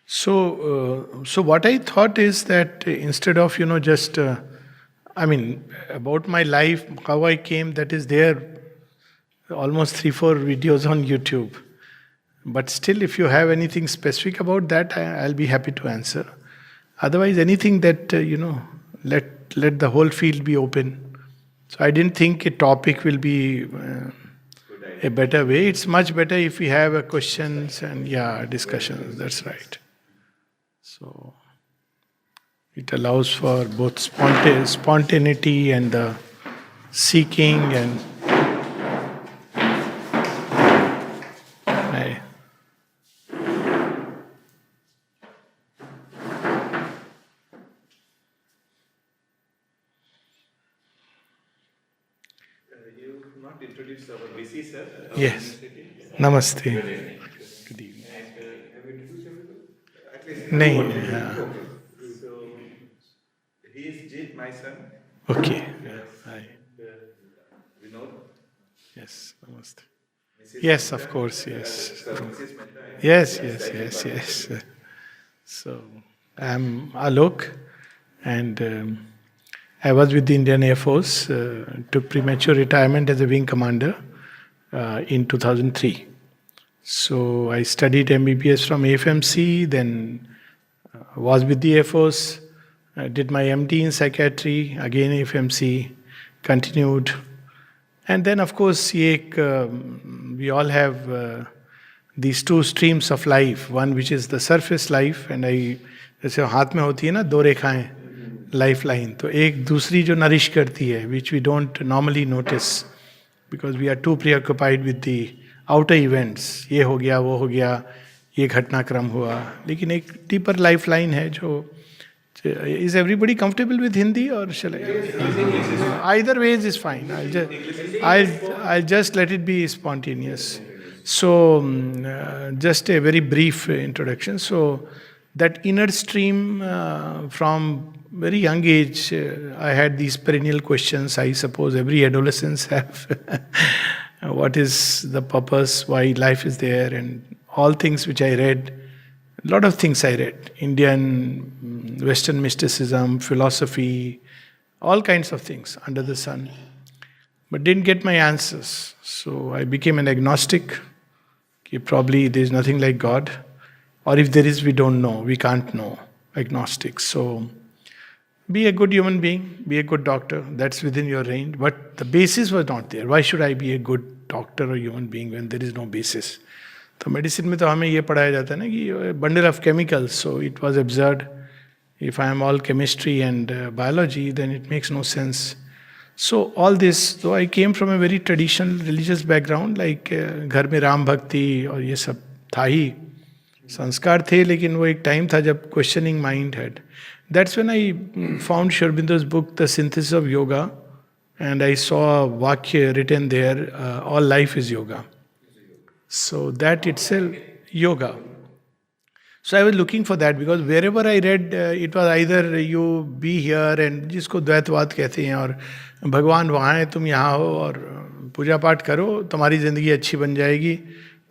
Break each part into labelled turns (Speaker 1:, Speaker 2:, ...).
Speaker 1: So what I thought is that instead of just about my life, how I came, that is there almost 3-4 videos on YouTube. But still, if you have anything specific about that, I'll be happy to answer. Otherwise, anything that let the whole field be open. So I didn't think a topic will be a better way. It's much better if we have a questions and discussions. That's right. So it allows for both spontaneity and the seeking and I,
Speaker 2: You not introduced our VC sir.
Speaker 1: yes. Namaste. Good evening.
Speaker 2: Have you introduced everyone? At least.
Speaker 1: नहीं
Speaker 2: So he is Jit, my son.
Speaker 1: Okay.
Speaker 2: Yes.
Speaker 1: Hi.
Speaker 2: Vinod.
Speaker 1: Yes. Namaste.
Speaker 2: Mrs.
Speaker 1: Yes, of
Speaker 2: Mehta,
Speaker 1: course. Yes.
Speaker 2: Sir, Mrs. Mehta. and
Speaker 1: Yes.
Speaker 2: yes,
Speaker 1: Yes. So I'm Alok, and I was with the Indian Air Force. Took premature retirement as a wing commander in 2003. So I studied MBBS from AFMC, then was with the Air Force, did my MD in psychiatry, again AFMC, continued. And then, of course, we all have these two streams of life. One which is the surface life, and जैसे हाथ में होती है ना दो रेखाएं, life line, तो एक दूसरी जो नरिश करती है, which we don't normally notice because we are too preoccupied with the outer events. ये हो गया, वो हो गया, ये घटनाक्रम हुआ. लेकिन एक डीपर लाइफ लाइन है जो is everybody comfortable with Hindi or either ways is fine. I just let it be spontaneous. So, just a very brief introduction. So, that inner stream from very young age, I had these perennial questions. I suppose every adolescents have. What is the purpose? Why life is there? And all things which I read. A lot of things I read. Indian, Western mysticism, philosophy, all kinds of things under the sun. But didn't get my answers. So I became an agnostic. Probably there is nothing like God, or if there is, we don't know, we can't know. Agnostic. So be a good human being, be a good doctor, that's within your range, but the basis was not there. Why should I be a good doctor or human being when there is no basis? तो medicine में तो हमें ये पढ़ाया जाता है ना कि bundle of chemicals, so it was absurd. If I am all chemistry and biology, then it makes no sense. So all this, though I came from a very traditional religious background, like घर में राम भक्ति और ये सब था ही, संस्कार थे, लेकिन वो एक टाइम था जब questioning mind had. That's when I found Sri Aurobindo's book, The Synthesis of Yoga, and I saw a vakya written there, all life is yoga. So that itself, yoga. So I was looking for that because wherever I read, it was either you be here and जिसको द्वैतवाद कहते हैं और भगवान वहाँ है तुम यहाँ हो और पूजा पाठ करो तुम्हारी ज़िंदगी अच्छी बन जाएगी.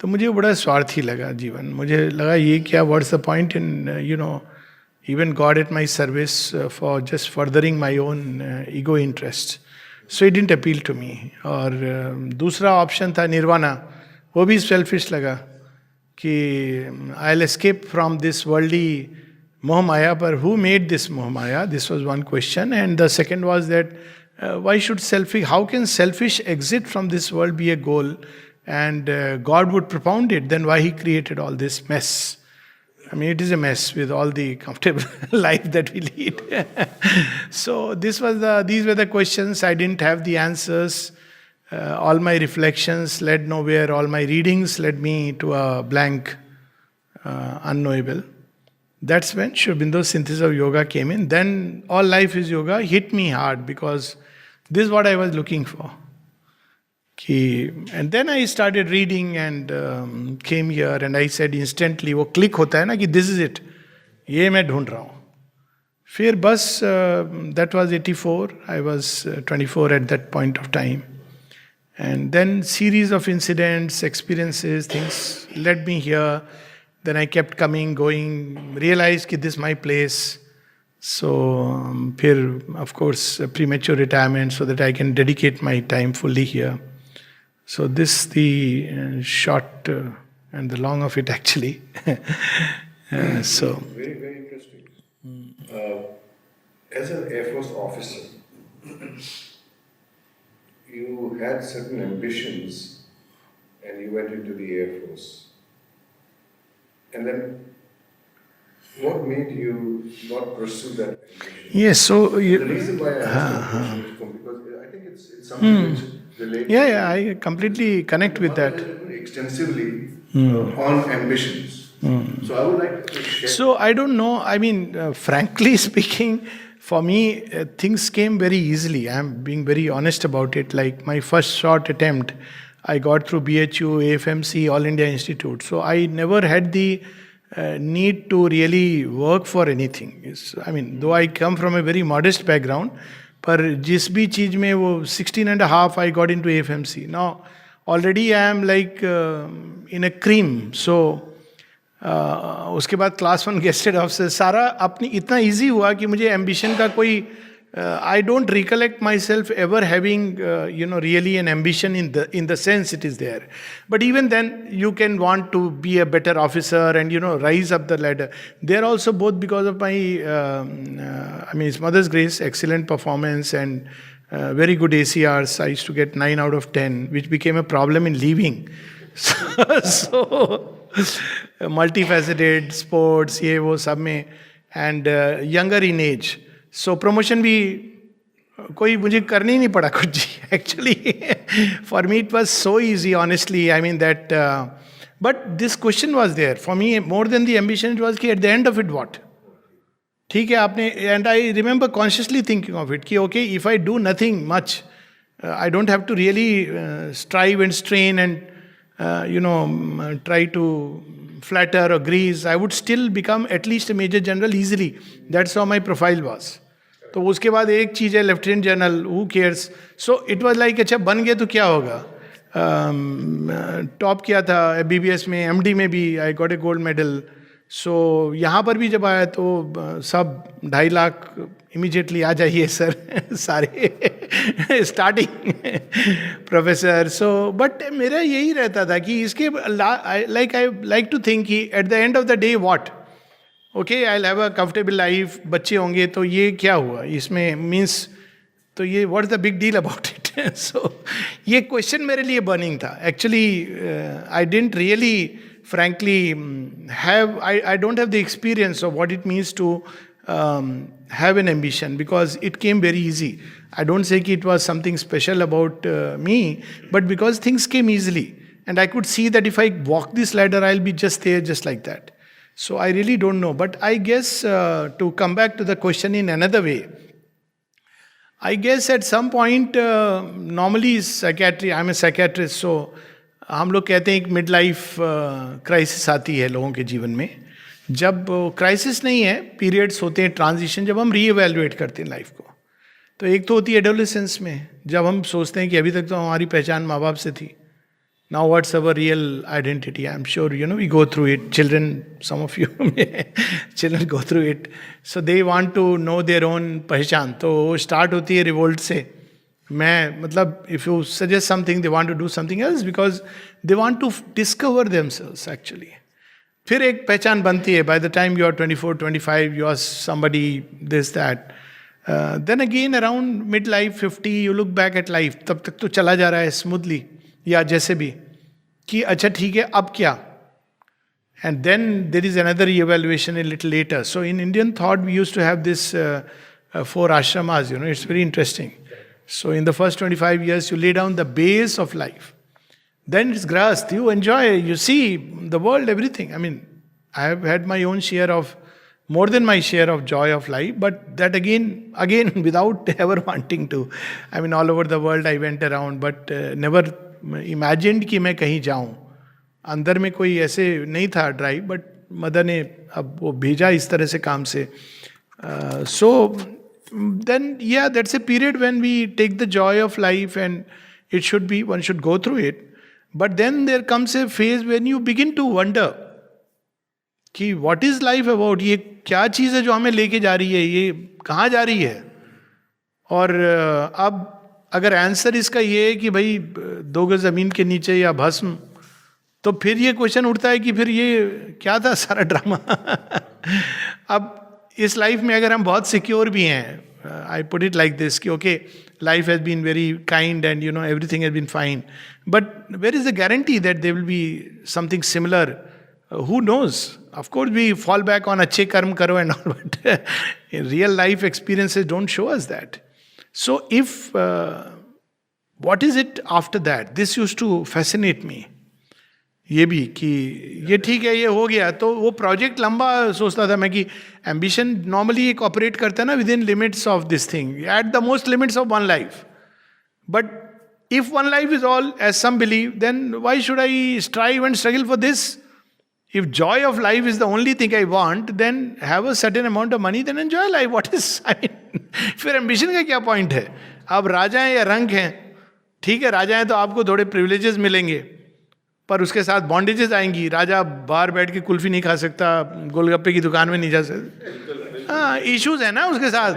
Speaker 1: तो मुझे बड़ा स्वार्थी लगा जीवन. मुझे लगा ये क्या, what's the point in even God at my service for just furthering my own ego interest. So it didn't appeal to me. और दूसरा ऑप्शन था निर्वाणा, वो भी सेल्फिश लगा कि I'll escape from this worldly moh maya, but who made this moh maya? This was one question. And the second was that why should how can selfish exit from this world be a goal? And God would propound it, then why He created all this mess? I mean, it is a mess with all the comfortable life that we lead. So these were the questions. I didn't have the answers. All my reflections led nowhere. All my readings led me to a blank, unknowable. That's when Sri Aurobindo's Synthesis of Yoga came in. Then all life is yoga hit me hard because this is what I was looking for. And then I started reading and came here and I said instantly, वो click होता है ना कि this is it, ये मैं ढूंढ रहा हूँ. फिर बस that was 84, I was 24 at that point of time. And then series of incidents, experiences, things led me here. Then I kept coming, going, realized that this is my place. So, of course, premature retirement so that I can dedicate my time fully here. So this the short and the long of it actually. So
Speaker 3: very, very interesting. As an Air Force officer, you had certain ambitions and you went into the Air Force. And then what made you not pursue that ambition?
Speaker 1: yes, so
Speaker 3: The reason why I asked that question is because I think it's something which relates
Speaker 1: yeah, I completely connect with that.
Speaker 3: extensively on ambitions. So I would like to share.
Speaker 1: So I don't know. I mean, frankly speaking, for me, things came very easily. I'm being very honest about it. Like my first short attempt, I got through BHU, AFMC, All India Institute. So I never had the need to really work for anything. I mean, though I come from a very modest background, पर जिस भी चीज़ में वो 16.5 I got into AFMC. Now already I am like in a cream. So उसके बाद class 1 gazetted officer सारा अपनी इतना ईजी हुआ कि मुझे एम्बिशन का कोई I don't recollect myself ever having really an ambition in the sense it is there but even then you can want to be a better officer and rise up the ladder there also both because of my I mean mother's grace excellent performance and very good ACRs. I used to get 9 out of 10, which became a problem in leaving. So multifaceted sports, ये वो सब में, and younger in age. So promotion भी कोई मुझे करने ही नहीं पड़ा कुछ जी. Actually, for me it was so easy. Honestly, I mean that. But this question was there for me more than the ambition. It was कि at the end of it what? ठीक है आपने and I remember consciously thinking of it कि okay if I do nothing much I don't have to really strive and strain and try to flatter or grease I would still become at least a major general easily that's how my profile was तो उसके बाद एक चीज़ है lieutenant general who cares so it was like अच्छा बन गए तो क्या होगा टॉप किया था BBS में MD में भी I got a gold medal सो यहाँ पर भी जब आया तो सब 2.5 लाख इमीडिएटली आ जाइए सर सारे स्टार्टिंग प्रोफेसर सो बट मेरा यही रहता था कि इसके आई लाइक टू थिंक कि eight the end of the day what okay I have a comfortable life बच्चे होंगे तो ये क्या हुआ इसमें मीन्स तो ये what is the big deal about it so ये क्वेश्चन मेरे लिए बर्निंग था actually I didn't really frankly I don't have the experience of what it means to have an ambition because it came very easy. I don't say it was something special about me, but because things came easily and I could see that if I walk this ladder I'll be just there just like that. So I really don't know, but I guess to come back to the question in another way, I guess at some point normally psychiatry, I'm a psychiatrist, so हम लोग कहते हैं एक mid life crisis आती है लोगों के जीवन में जब क्राइसिस नहीं है पीरियड्स होते हैं ट्रांजिशन जब हम रीएवैल्यूएट करते हैं लाइफ को तो एक तो होती है एडोलेसेंस में जब हम सोचते हैं कि अभी तक तो हमारी पहचान माँ बाप से थी now what's our real identity I am sure we go through it children some of you children go through it so they want to know their own पहचान तो स्टार्ट होती है रिवोल्ट से मैं मतलब if you suggest something they want to do something else because they want to discover themselves actually फिर एक पहचान बनती है by the time you are 24-25 you are somebody this that then again around mid life 50 you look back at life तब तक तो चला जा रहा है स्मूथली या जैसे भी कि अच्छा ठीक है अब क्या and then there is another evaluation a little later so in Indian thought we used to have this 4 ashramas it's very interesting. So in the first 25 years, you lay down the base of life. Then it's grasp. You enjoy, you see the world, everything. I mean, I have had my own share of, more than my share of joy of life, but that again, without ever wanting to. I mean, all over the world I went around, but never imagined कि मैं कहीं जाऊँ. अंदर में कोई ऐसे नहीं था ड्राइव, बट मदर ने अब वो भेजा इस तरह से काम से. So then yeah, that's a period when we take the joy of life and it should be, one should go through it, but then there comes a phase when you begin to wonder कि what is life about, ये क्या चीज़ है जो हमें लेके जा रही है, ये कहाँ जा रही है. और अब अगर आंसर इसका ये है कि भाई 2 गज जमीन के नीचे या भस्म, तो फिर ये क्वेश्चन उठता है कि फिर ये क्या था सारा ड्रामा. अब इस लाइफ में अगर हम बहुत सिक्योर भी हैं, I put it like this कि okay life has been very kind and you know everything has been fine, but where is the guarantee that there will be something similar? Who knows? Of course, we fall back on अच्छे कर्म करो and all, but real life experiences don't show us that. So, if what is it after that? This used to fascinate me. ये भी कि ये ठीक है, ये हो गया, तो वो प्रोजेक्ट लंबा सोचता था मैं कि एम्बिशन नॉर्मली एक ऑपरेट करता है ना within limits of this thing, at the most limits of one life. But if one life is all as some believe, then why should I strive and struggle for this? If joy of life is the only thing I want, then have a certain amount of money, then enjoy life. What is, I mean, फिर ambition का क्या point है? आप राजा हैं या रंक हैं? ठीक है, राजा हैं तो आपको थोड़े privileges मिलेंगे, पर उसके साथ bondages आएंगी. राजा बाहर बैठ के कुल्फी नहीं खा सकता, गोलगप्पे की दुकान में नहीं जा सकता. हाँ, इश्यूज है ना उसके साथ.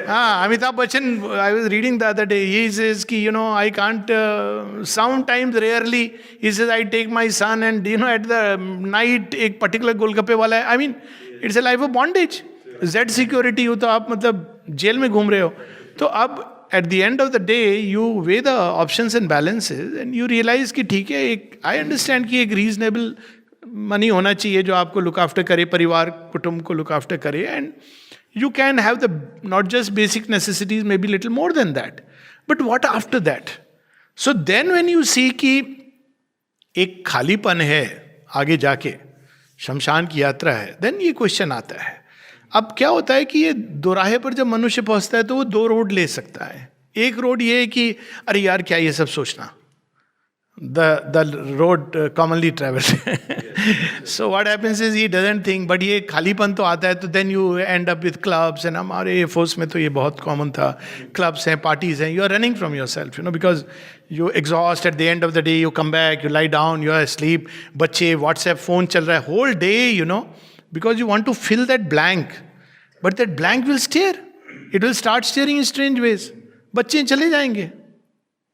Speaker 1: हाँ, Amitabh Bachchan, I was reading the other day, he says कि you know I can't, sometimes rarely he says I take my son and you know at the night एक पर्टिकुलर गोलगप्पे वाला है. I mean it's a life of bondage. Z security हो तो आप मतलब jail में घूम रहे हो. तो अब at the end of the day you weigh the options and balances and you realise कि ठीक है, एक आई अंडरस्टैंड कि एक रीजनेबल मनी होना चाहिए जो आपको लुक आफ्टर करे, परिवार कुटुंब को लुक आफ्टर करे, and you can have the not just basic necessities, maybe little more than that, but what after that? So then when you see कि एक खालीपन है आगे जाके, शमशान की यात्रा है, देन ये क्वेश्चन आता है. अब क्या होता है कि ये दोराहे पर जब मनुष्य पहुंचता है तो वो 2 रोड ले सकता है. एक रोड ये है कि अरे यार क्या ये सब सोचना, the road commonly traveled. So what happens is he doesn't think, but ये खालीपन तो आता है, तो then you end up with clubs, and हमारे एयरफोर्स में तो ये बहुत कॉमन था. क्लब्स हैं, पार्टीज हैं, you are running from yourself, you know, because you exhaust at the end of the day, you come back, you lie down, you are asleep. बच्चे WhatsApp phone चल रहा है whole day, you know, because you want to fill that blank, but that blank will stare. It will start staring in strange ways. बच्चे चले जाएंगे,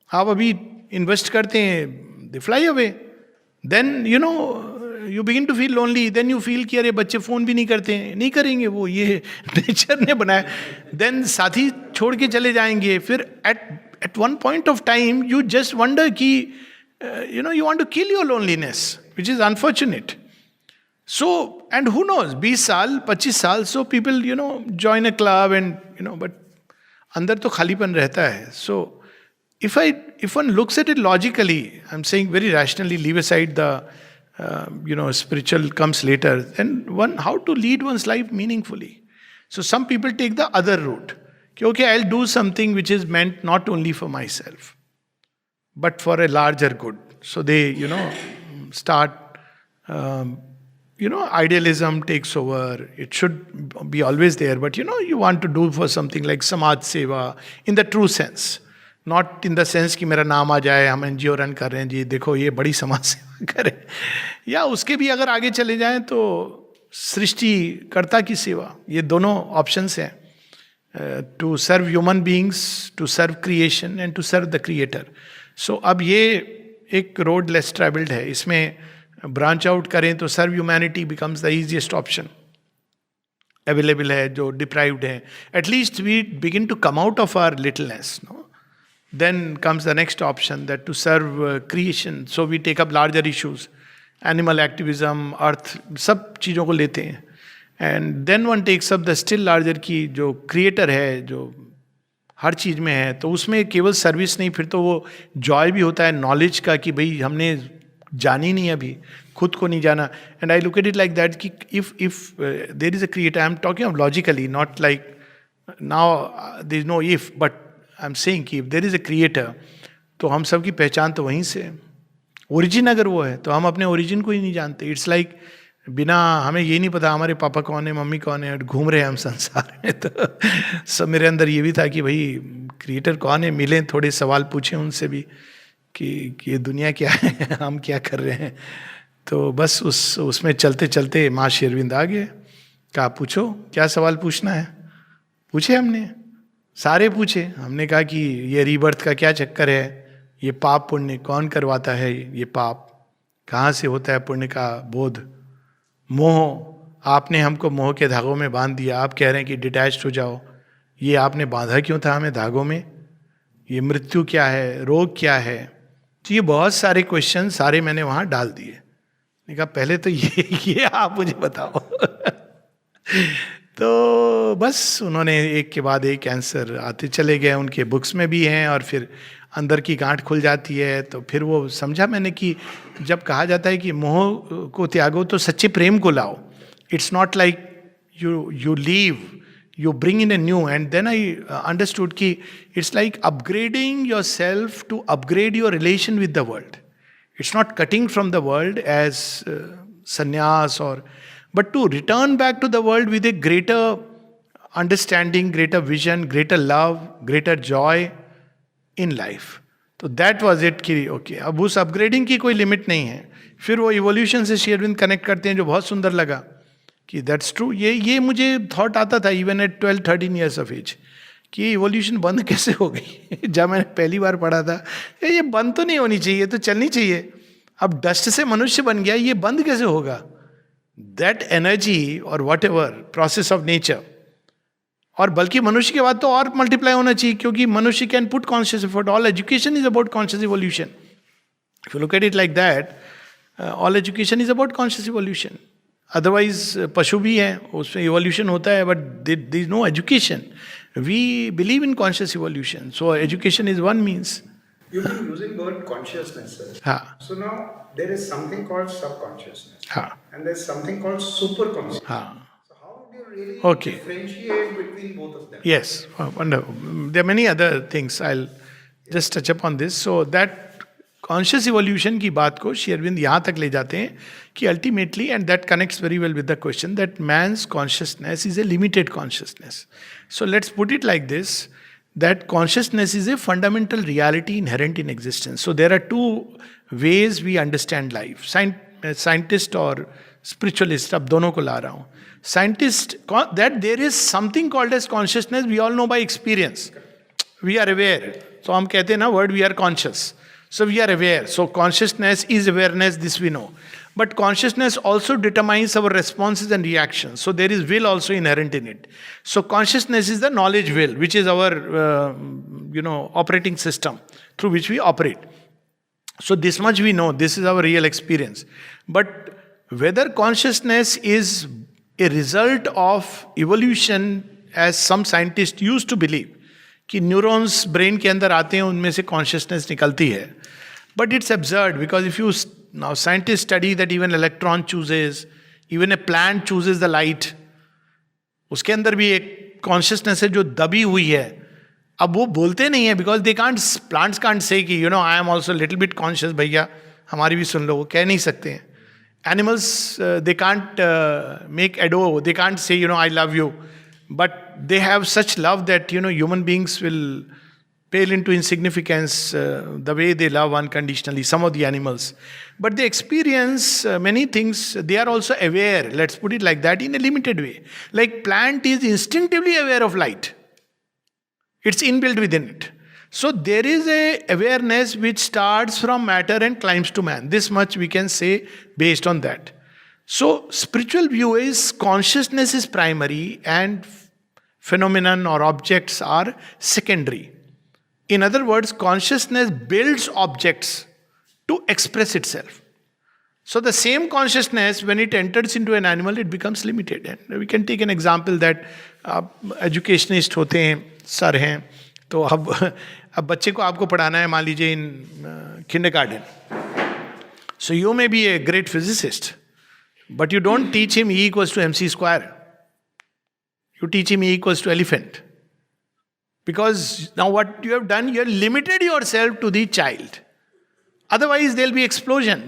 Speaker 1: आप अभी invest करते हैं, they fly away. Then you know you begin to feel lonely. Then you feel कि अरे बच्चे फ़ोन भी नहीं करते हैं, नहीं करेंगे, वो ये नेचर ने बनाया. देन साथी छोड़ के चले जाएंगे. फिर at one point of time you just wonder कि you know you want to kill your loneliness, which is unfortunate. So and who knows, 20 साल 25 साल, so people you know join a club and you know, but अंदर तो खालीपन रहता है. So if one looks at it logically, I'm saying very rationally, leave aside the spiritual comes later, then how to lead one's life meaningfully. So some people take the other route, okay, I'll do something which is meant not only for myself but for a larger good. So they start idealism takes over. It should be always there, but you want to do for something like samaj seva in the true sense. Not in the sense कि मेरा नाम आ जाए, हम NGO run कर रहे हैं जी, देखो ये बड़ी समाज सेवा करें, या उसके भी अगर आगे चले जाएं तो सृष्टिकर्ता की सेवा. ये दोनों ऑप्शंस हैं, to serve human beings, to serve creation and to serve the creator. So अब ये एक रोड लेस ट्रैवल्ड है, इसमें ब्रांच आउट करें तो serve humanity becomes the easiest option available है. जो डिप्राइव्ड है, at least we begin to come out of our littleness. Then comes the next option, that to serve creation. So we take up larger issues, animal activism, earth, सब चीज़ों को लेते हैं. And then one takes up the still larger की जो creator है, जो हर चीज़ में है, तो उसमें केवल सर्विस नहीं, फिर तो वो जॉय भी होता है नॉलेज का कि भाई हमने जानी नहीं अभी, खुद को नहीं जाना. And I look at it like that कि if there is a creator, I'm talking of logically, not like now there is no if, but I'm saying कि if there is a creator, तो हम सब की पहचान तो वहीं से. ओरिजिन अगर वो है तो हम अपने ओरिजिन को ही नहीं जानते. इट्स लाइक बिना हमें ये नहीं पता हमारे पापा कौन है, मम्मी कौन है, घूम रहे हैं हम संसार में. तो सब मेरे अंदर ये भी था कि भाई क्रिएटर कौन है, मिलें, थोड़े सवाल पूछें उनसे भी कि ये दुनिया क्या है, हम क्या कर रहे हैं. तो बस उसमें चलते चलते माँ शेरविंद आ गए, कहा पूछो क्या सवाल पूछना है। पूछे हमने, सारे पूछे। हमने कहा कि ये रीबर्थ का क्या चक्कर है, ये पाप पुण्य कौन करवाता है, ये पाप कहाँ से होता है, पुण्य का बोध, मोह, आपने हमको मोह के धागों में बांध दिया, आप कह रहे हैं कि डिटैच्ड हो जाओ, ये आपने बांधा क्यों था हमें धागों में, ये मृत्यु क्या है, रोग क्या है। तो ये बहुत सारे क्वेश्चन सारे मैंने वहाँ डाल दिए। मैंने कहा पहले तो ये आप मुझे बताओ। तो बस उन्होंने एक के बाद एक आंसर आते चले गए, उनके बुक्स में भी हैं, और फिर अंदर की गांठ खुल जाती है। तो फिर वो समझा मैंने कि जब कहा जाता है कि मोह को त्यागो तो सच्चे प्रेम को लाओ, it's not like you leave, you bring in a new. And then I understood ki it's like upgrading yourself to upgrade your relation with the world. It's not cutting from the world as sannyas but to return back to the world with a greater understanding, greater vision, greater love, greater joy in life. तो that was it कि okay, अब उस upgrading की कोई limit नहीं है। फिर वो इवोल्यूशन से शेरविंद कनेक्ट करते हैं, जो बहुत सुंदर लगा कि दैट्स ट्रू। ये मुझे थॉट आता था even at 12-13 years of age कि इवोल्यूशन बंद कैसे हो गई। जब मैंने पहली बार पढ़ा था ये बंद तो नहीं होनी चाहिए, तो चलनी चाहिए। अब डस्ट से मनुष्य बन गया, ये बंद कैसे होगा। दैट एनर्जी और what ever process of nature, और बल्कि मनुष्य के बाद तो और मल्टीप्लाई होना चाहिए, क्योंकि मनुष्य can put conscious effort. All education is about conscious evolution. If you look at it like that, all education is about conscious evolution. Otherwise पशु भी हैं, उसमें इवोल्यूशन होता है, but there is no education. We believe in conscious evolution, so education is one means.
Speaker 4: You've been using the word consciousness, sir.
Speaker 1: हाँ.
Speaker 4: So now there is something called subconsciousness.
Speaker 1: हाँ.
Speaker 4: And there's something called superconsciousness.
Speaker 1: हाँ.
Speaker 4: So how do you really
Speaker 1: Okay.
Speaker 4: differentiate between both of them?
Speaker 1: Yes, wonderful. There are many other things. I'll just touch upon this. So that conscious evolution की बात को श्री अरविंद यहाँ तक ले जाते हैं कि ultimately, and that connects very well with the question, that man's consciousness is a limited consciousness. So let's put it like this, that consciousness is a fundamental reality inherent in existence. So there are two ways we understand life. Scientist और spiritualist, अब दोनों को ला रहा हूँ. Scientist, that there is something called as consciousness, we all know by experience. We are aware. So हम कहते हैं ना word, we are conscious. So we are aware. So consciousness is awareness, this we know. But consciousness also determines our responses and reactions. So there is will also inherent in it. So consciousness is the knowledge will, which is our operating system through which we operate. So this much we know, this is our real experience. But whether consciousness is a result of evolution, as some scientists used to believe, कि neurons brain के अंदर आते हैं, उनमें से consciousness निकलती है. But it's absurd, because if you now scientist study that even electron chooses, even a plant chooses the light, उसके अंदर भी एक कॉन्शियसनेस है जो दबी हुई है. अब वो बोलते नहीं है, because they can't, plants can't say कि I am also little bit conscious, भैया हमारी भी सुन लो, वो कह नहीं सकते हैं. Animals they can't make ado, they can't say I love you, but they have such love that human beings will pale into insignificance the way they love unconditionally, some of the animals. But they experience many things. They are also aware, let's put it like that, in a limited way. Like plant is instinctively aware of light. It's inbuilt within it. So there is a awareness which starts from matter and climbs to man. This much we can say based on that. So spiritual view is consciousness is primary and phenomenon or objects are secondary. In other words, consciousness builds objects to express itself. So the same consciousness, when it enters into an animal, it becomes limited. And we can take an example that educationist होते हैं, sir हैं, तो अब बच्चे को आपको पढ़ाना है, मान लीजिए इन kindergarten. So you may be a great physicist, but you don't teach him E equals to MC square. You teach him E equals to elephant. Because now what you have done, you have limited yourself to the child. Otherwise there will be explosion.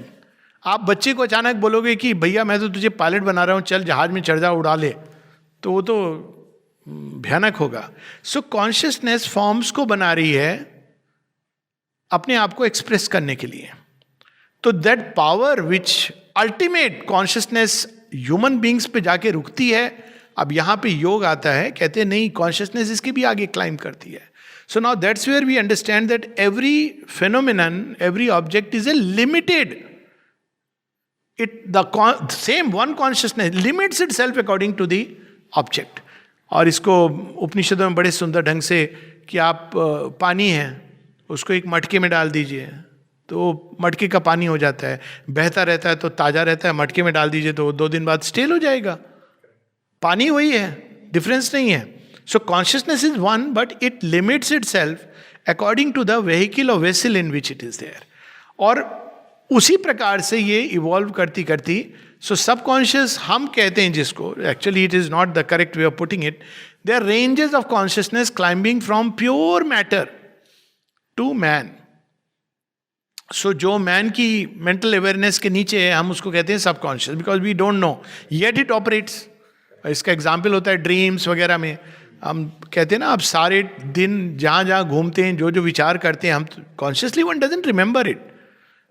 Speaker 1: आप बच्चे को अचानक बोलोगे कि भैया मैं तो तुझे पायलट बना रहा हूँ, चल जहाज में चढ़ जा, उड़ा ले, तो वो तो भयानक होगा. सो कॉन्शियसनेस फॉर्म्स को बना रही है अपने आप को एक्सप्रेस करने के लिए. तो that power which ultimate consciousness human beings पे जाके रुकती है. अब यहां पे योग आता है, कहते हैं नहीं, कॉन्शियसनेस इसके भी आगे क्लाइम करती है. So now that's where we understand that every phenomenon, every object is a limited. the same one consciousness limits itself according to the object. और इसको उपनिषदों में बड़े सुंदर ढंग से कि आप पानी है उसको एक मटके में डाल दीजिए तो मटके का पानी हो जाता है, बहता रहता है तो ताज़ा रहता है. मटके में डाल दीजिए तो 2 दिन बाद स्टेल हो जाएगा. पानी वही है, डिफरेंस नहीं है. So consciousness is one but it limits itself according to the vehicle or vessel in which it is there. और उसी प्रकार से ये इवॉल्व करती करती, सो सबकॉन्शियस हम कहते हैं जिसको, actually it is not the correct way of putting it. They are ranges of consciousness climbing from pure matter to man. So जो मैन की मेंटल अवेयरनेस के नीचे है हम उसको कहते हैं subconscious, because we don't know yet it operates. इसका एग्जाम्पल होता है ड्रीम्स वगैरह में. हम कहते हैं ना, आप सारे दिन जहाँ जहाँ घूमते हैं, जो जो विचार करते हैं, हम consciously one doesn't remember it.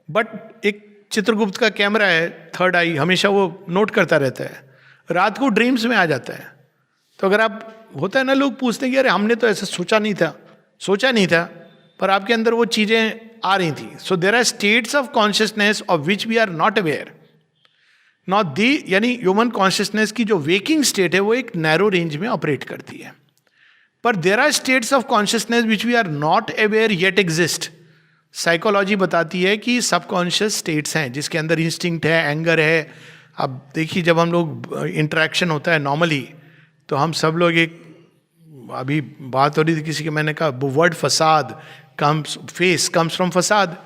Speaker 1: But एक चित्रगुप्त का कैमरा है, थर्ड आई, हमेशा वो नोट करता रहता है, रात को ड्रीम्स में आ जाता है. तो अगर आप, होता है ना, लोग पूछते हैं कि अरे हमने तो ऐसा सोचा नहीं था, पर आपके अंदर वो चीज़ें आ रही थी. So there are states of consciousness of which we are not aware. Not the, यानी ह्यूमन कॉन्शियसनेस की जो वेकिंग स्टेट है वो एक नैरो रेंज में ऑपरेट करती है. पर there are states of consciousness which we are not aware yet exist. Psychology बताती है कि सबकॉन्शियस स्टेट्स हैं जिसके अंदर इंस्टिंक्ट है, एंगर है. अब देखिए, जब हम लोग इंटरेक्शन होता है नॉर्मली, तो हम सब लोग एक, अभी बात हो रही थी किसी की, मैंने कहा वर्ड फसाद कम्स, फेस कम्स फ्रॉम फसाद.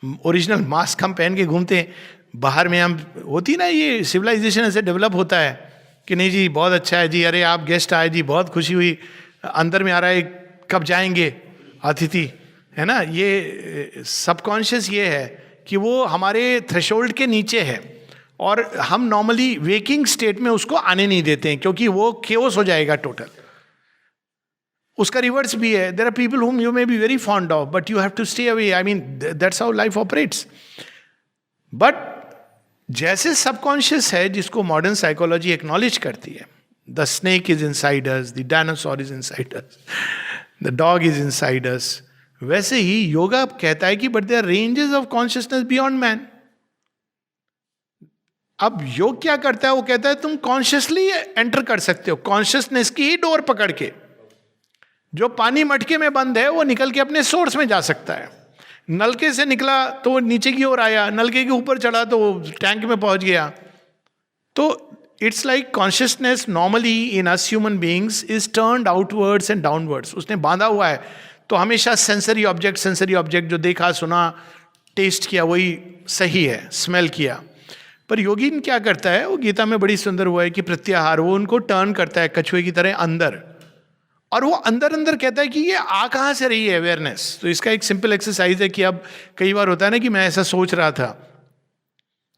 Speaker 1: ओरिजिनल मास्क हम पहन के घूमते हैं, बाहर में हम, होती ना ये सिविलाइजेशन ऐसे डेवलप होता है कि नहीं जी बहुत अच्छा है जी, अरे आप गेस्ट आए जी बहुत खुशी हुई, अंदर में आ रहा है कब जाएंगे अतिथि, है ना. ये सबकॉन्शियस ये है कि वो हमारे थ्रेशोल्ड के नीचे है और हम नॉर्मली वेकिंग स्टेट में उसको आने नहीं देते हैं क्योंकि वो केओस हो जाएगा टोटल. उसका रिवर्स भी है. There are people whom you may be very fond of but you have to stay away. I mean that's how life operates. But जैसे सबकॉन्शियस है जिसको मॉडर्न साइकोलॉजी एक्नॉलेज करती है, the snake is inside us, the dinosaur is inside us, the dog is inside us, वैसे ही योगा कहता है कि but there are ranges of consciousness beyond man. अब योग क्या करता है, वो कहता है तुम कॉन्शियसली एंटर कर सकते हो, कॉन्शियसनेस की ही डोर पकड़ के. जो पानी मटके में बंद है वो निकल के अपने सोर्स में जा सकता है. नलके से निकला तो वो नीचे की ओर आया, नलके के ऊपर चढ़ा तो वो टैंक में पहुंच गया. तो it's like consciousness normally in us human beings is turned outwards and downwards. उसने बांधा हुआ है तो हमेशा सेंसरी ऑब्जेक्ट जो देखा सुना टेस्ट किया वही सही है, स्मेल किया. पर योगी क्या करता है, वो गीता में बड़ी सुंदर हुआ है कि प्रत्याहार, वो उनको टर्न करता है कछुए की तरह अंदर, और वो अंदर अंदर कहता है कि ये आ कहाँ से रही है अवेयरनेस. तो इसका एक सिंपल एक्सरसाइज है कि अब कई बार होता है ना कि मैं ऐसा सोच रहा था,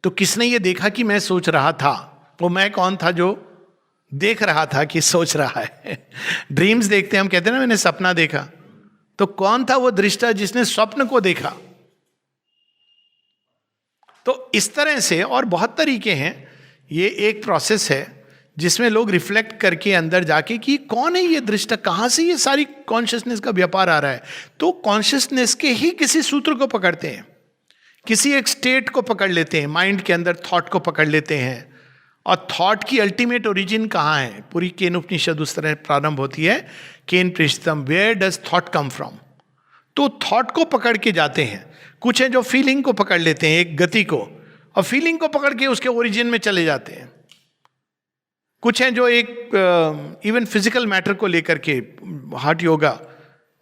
Speaker 1: तो किसने ये देखा कि मैं सोच रहा था, वो मैं कौन था जो देख रहा था कि सोच रहा है. ड्रीम्स देखते हैं हम, कहते हैं ना मैंने सपना देखा, तो कौन था वो दृष्टा जिसने स्वप्न को देखा. तो इस तरह से और बहुत तरीके हैं. ये एक प्रोसेस है जिसमें लोग रिफ्लेक्ट करके अंदर जाके कि कौन है ये दृष्टा, कहाँ से ये सारी कॉन्शियसनेस का व्यापार आ रहा है. तो कॉन्शियसनेस के ही किसी सूत्र को पकड़ते हैं, किसी एक स्टेट को पकड़ लेते हैं, माइंड के अंदर थॉट को पकड़ लेते हैं. और थॉट की अल्टीमेट ओरिजिन कहाँ है, पूरी केन उपनिषद उस तरह प्रारंभ होती है. केन पृष्ठतम, where does thought come from. तो थॉट को पकड़ के जाते हैं. कुछ हैं जो फीलिंग को पकड़ लेते हैं, एक गति को, और फीलिंग को पकड़ के उसके ओरिजिन में चले जाते हैं. कुछ हैं जो एक इवन फिजिकल मैटर को लेकर के, हार्ट योगा,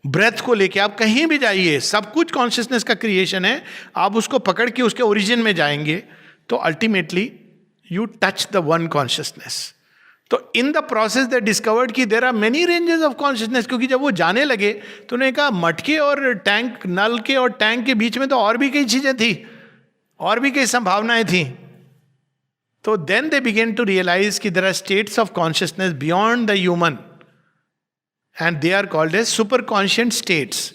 Speaker 1: ब्रेथ को लेके आप कहीं भी जाइए, सब कुछ कॉन्शियसनेस का क्रिएशन है. आप उसको पकड़ के उसके ओरिजिन में जाएंगे तो ultimately you touch the one consciousness. तो in the process they discovered कि there are many ranges of consciousness. क्योंकि जब वो जाने लगे तो उन्होंने कहा मटके और टैंक, नल के और टैंक के बीच में तो और भी कई चीजें थी, और भी कई संभावनाएं थी. तो then they began to realize कि there are states of consciousness beyond the human and they are called as super conscient states.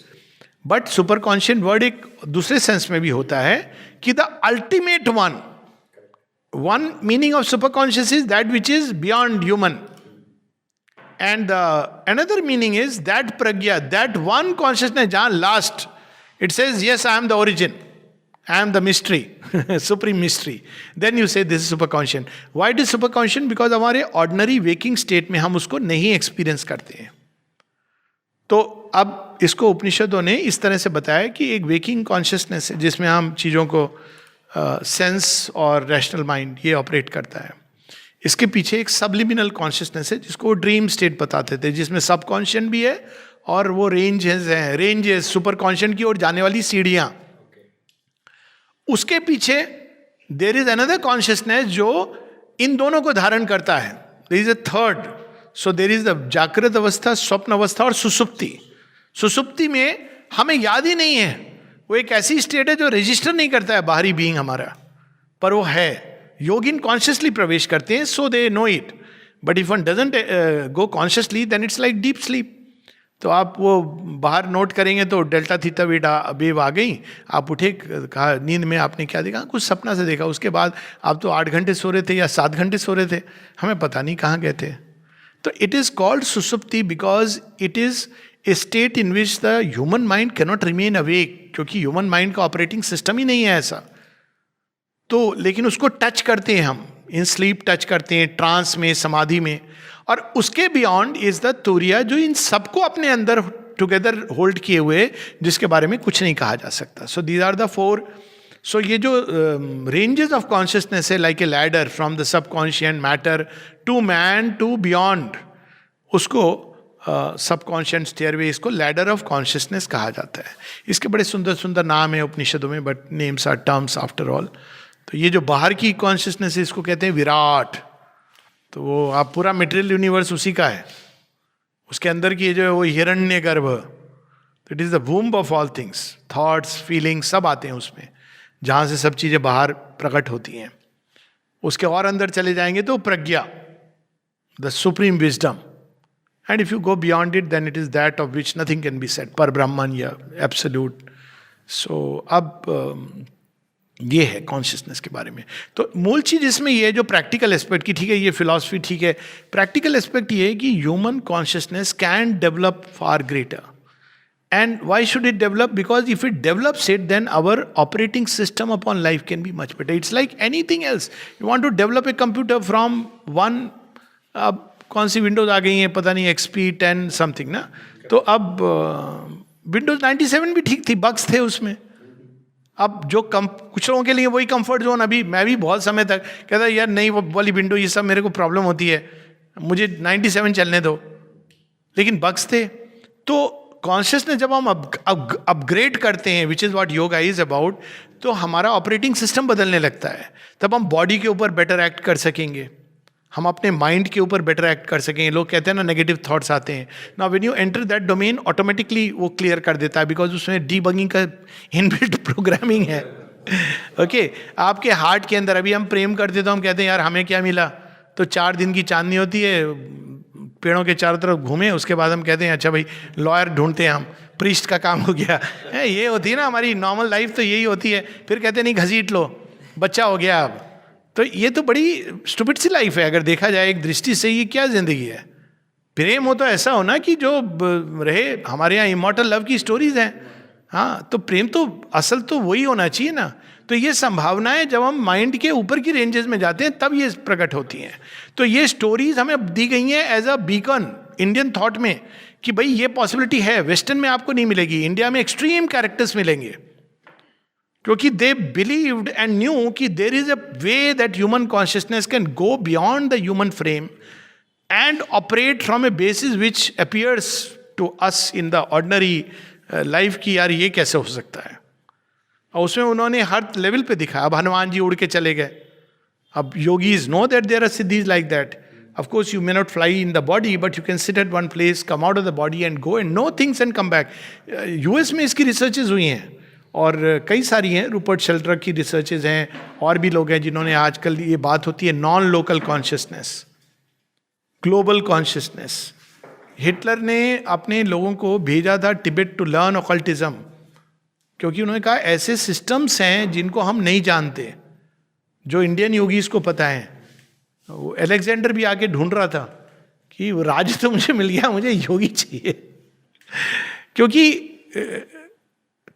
Speaker 1: But super conscient word एक दूसरे सेंस में भी होता है कि the ultimate one one meaning of superconscious is that which is beyond human. And another meaning is that pragya, that one consciousness, jahan last, it says, yes, I am the origin, I am the mystery, supreme mystery. Then you say this is superconscious. Why it is superconscious? Because हमारे ordinary waking state में हम उसको नहीं experience करते हैं. तो अब इसको उपनिषदों ने इस तरह से बताया कि एक वेकिंग कॉन्शियसनेस है जिसमें हम चीज़ों को सेंस और रैशनल माइंड ये ऑपरेट करता है. इसके पीछे एक सबलिमिनल कॉन्शियसनेस है जिसको ड्रीम स्टेट बताते थे, जिसमें सबकॉन्शियस भी है और वो रेंजेस सुपर कॉन्शियस की ओर जाने वाली सीढ़ियां. उसके पीछे देयर इज अनदर कॉन्शियसनेस जो इन दोनों को धारण करता है. There is a third. So there is the जागृत अवस्था, स्वप्न अवस्था और सुसुप्ति. सुसुप्ति में हमें याद ही नहीं है, वो एक ऐसी स्टेट है जो रजिस्टर नहीं करता है बाहरी बीइंग हमारा, पर वो है. योगिन कॉन्शियसली प्रवेश करते हैं, so they know it. But if one doesn't go consciously then it's like deep sleep. तो आप वो बाहर नोट करेंगे तो डेल्टा थीटा वेव आ गई, आप उठे, कहा नींद में आपने क्या देखा, कुछ सपना से देखा, उसके बाद आप तो 8 घंटे सो रहे थे या 7 घंटे सो रहे थे, हमें पता नहीं कहाँ गए थे. तो इट इज कॉल्ड सुसुप्ति because it is A state in which the human mind can not remain awake, क्योंकि ह्यूमन माइंड का ऑपरेटिंग सिस्टम ही नहीं है ऐसा. तो लेकिन उसको टच करते हैं हम, इन स्लीप टच करते हैं, ट्रांस में, समाधि में. और उसके बियॉन्ड इज द तुरिया जो इन सबको अपने अंदर टुगेदर होल्ड किए हुए, जिसके बारे में कुछ नहीं कहा जा सकता. So these are the 4. So ये जो रेंजेस ऑफ कॉन्शियसनेस है, like a ladder from the subconscious matter to man to beyond, उसको सबकॉन्शियस स्टेयरवे, इसको लैडर ऑफ कॉन्शियसनेस कहा जाता है. इसके बड़े सुंदर सुंदर नाम है उपनिषदों में, but names are terms after all. तो ये जो बाहर की कॉन्शियसनेस है इसको कहते हैं विराट. तो वो आप पूरा मटेरियल यूनिवर्स उसी का है. उसके अंदर की जो है वो हिरण्य गर्भ, तो it is the womb of all things. Thoughts, feelings सब आते हैं उसमें, जहाँ से सब चीज़ें बाहर प्रकट होती हैं. उसके और अंदर चले जाएंगे तो प्रज्ञा, the supreme wisdom. And if you go beyond it then it is that of which nothing can be said, पर ब्रह्मन या एब्सोल्यूट. सो अब ये है कॉन्शियसनेस के बारे में. तो मूल चीज इसमें ये है जो प्रैक्टिकल एस्पेक्ट की, ठीक है ये फिलॉसफी ठीक है, प्रैक्टिकल एस्पेक्ट ये है कि human consciousness can develop far greater. And why should it develop? Because if it develops it, then our operating system upon life can be much better. It's like anything else. You want to develop a computer from one, अब कौन सी Windows आ गई हैं पता नहीं, XP 10 something ना. तो अब Windows 97 भी ठीक थी, बग्स थे उसमें. अब जो कुछ लोगों के लिए वही कंफर्ट जोन. अभी मैं भी बहुत समय तक कहता यार नहीं वो वाली विंडो ये सब मेरे को प्रॉब्लम होती है, मुझे 97 चलने दो, लेकिन बग्स थे. तो कॉन्शियसनेस जब हम अपग्रेड करते हैं, which is what yoga is about, तो हमारा ऑपरेटिंग सिस्टम बदलने लगता है. तब हम बॉडी के ऊपर बेटर एक्ट कर सकेंगे, हम अपने माइंड के ऊपर बेटर एक्ट कर सकेंगे. लोग कहते हैं ना नेगेटिव थॉट्स आते हैं, now when you enter that domain automatically वो क्लियर कर देता है, बिकॉज उसमें डीबगिंग का इनबिल्ट प्रोग्रामिंग है. ओके आपके हार्ट के अंदर अभी हम प्रेम करते तो हम कहते हैं यार हमें क्या मिला, तो 4 दिन की चांदनी होती है, पेड़ों के चारों तरफ घूमे, उसके बाद हम कहते हैं अच्छा भाई लॉयर ढूंढते हैं हम, प्रीस्ट का काम हो गया. ये होती है ना हमारी नॉर्मल लाइफ, तो यही होती है. फिर कहते हैं नहीं घसीट लो, बच्चा हो गया अब. तो ये तो बड़ी स्टूपिड सी लाइफ है अगर देखा जाए एक दृष्टि से. ये क्या जिंदगी है? प्रेम हो तो ऐसा हो ना कि जो रहे. हमारे यहाँ इमॉर्टल लव की स्टोरीज हैं. हाँ तो प्रेम तो असल तो वही होना चाहिए ना. तो ये संभावनाएं जब हम माइंड के ऊपर की रेंजेस में जाते हैं तब ये प्रकट होती हैं. तो ये स्टोरीज हमें दी गई हैं as a beacon Indian thought में कि भाई ये पॉसिबिलिटी है. वेस्टर्न में आपको नहीं मिलेगी, इंडिया में एक्सट्रीम कैरेक्टर्स मिलेंगे, क्योंकि दे बिलीव्ड एंड न्यू कि there is a way that human consciousness can go beyond the human frame and operate from a basis which appears to us in the ordinary life की यार ये कैसे हो सकता है. और उसमें उन्होंने हर लेवल पे दिखाया. अब हनुमान जी उड़ के चले गए. अब yogis know that there are siddhis like that. Of course, you may not fly in the body, but you can sit at one place, come out of the body and go and know things and come back. US में इसकी researches हुई हैं और कई सारी हैं. Rupert शेल्ड्रक की researches हैं, और भी लोग हैं जिन्होंने, आजकल ये बात होती है non local consciousness, global consciousness. Hitler ने अपने लोगों को भेजा था तिब्बत टू लर्न ऑकल्टिज्म, क्योंकि उन्होंने कहा ऐसे सिस्टम्स हैं जिनको हम नहीं जानते. जो इंडियन योगीज को पता है, वो अलेक्जेंडर भी आके ढूंढ रहा था कि वो राज तो मुझे मिल गया, मुझे योगी चाहिए। क्योंकि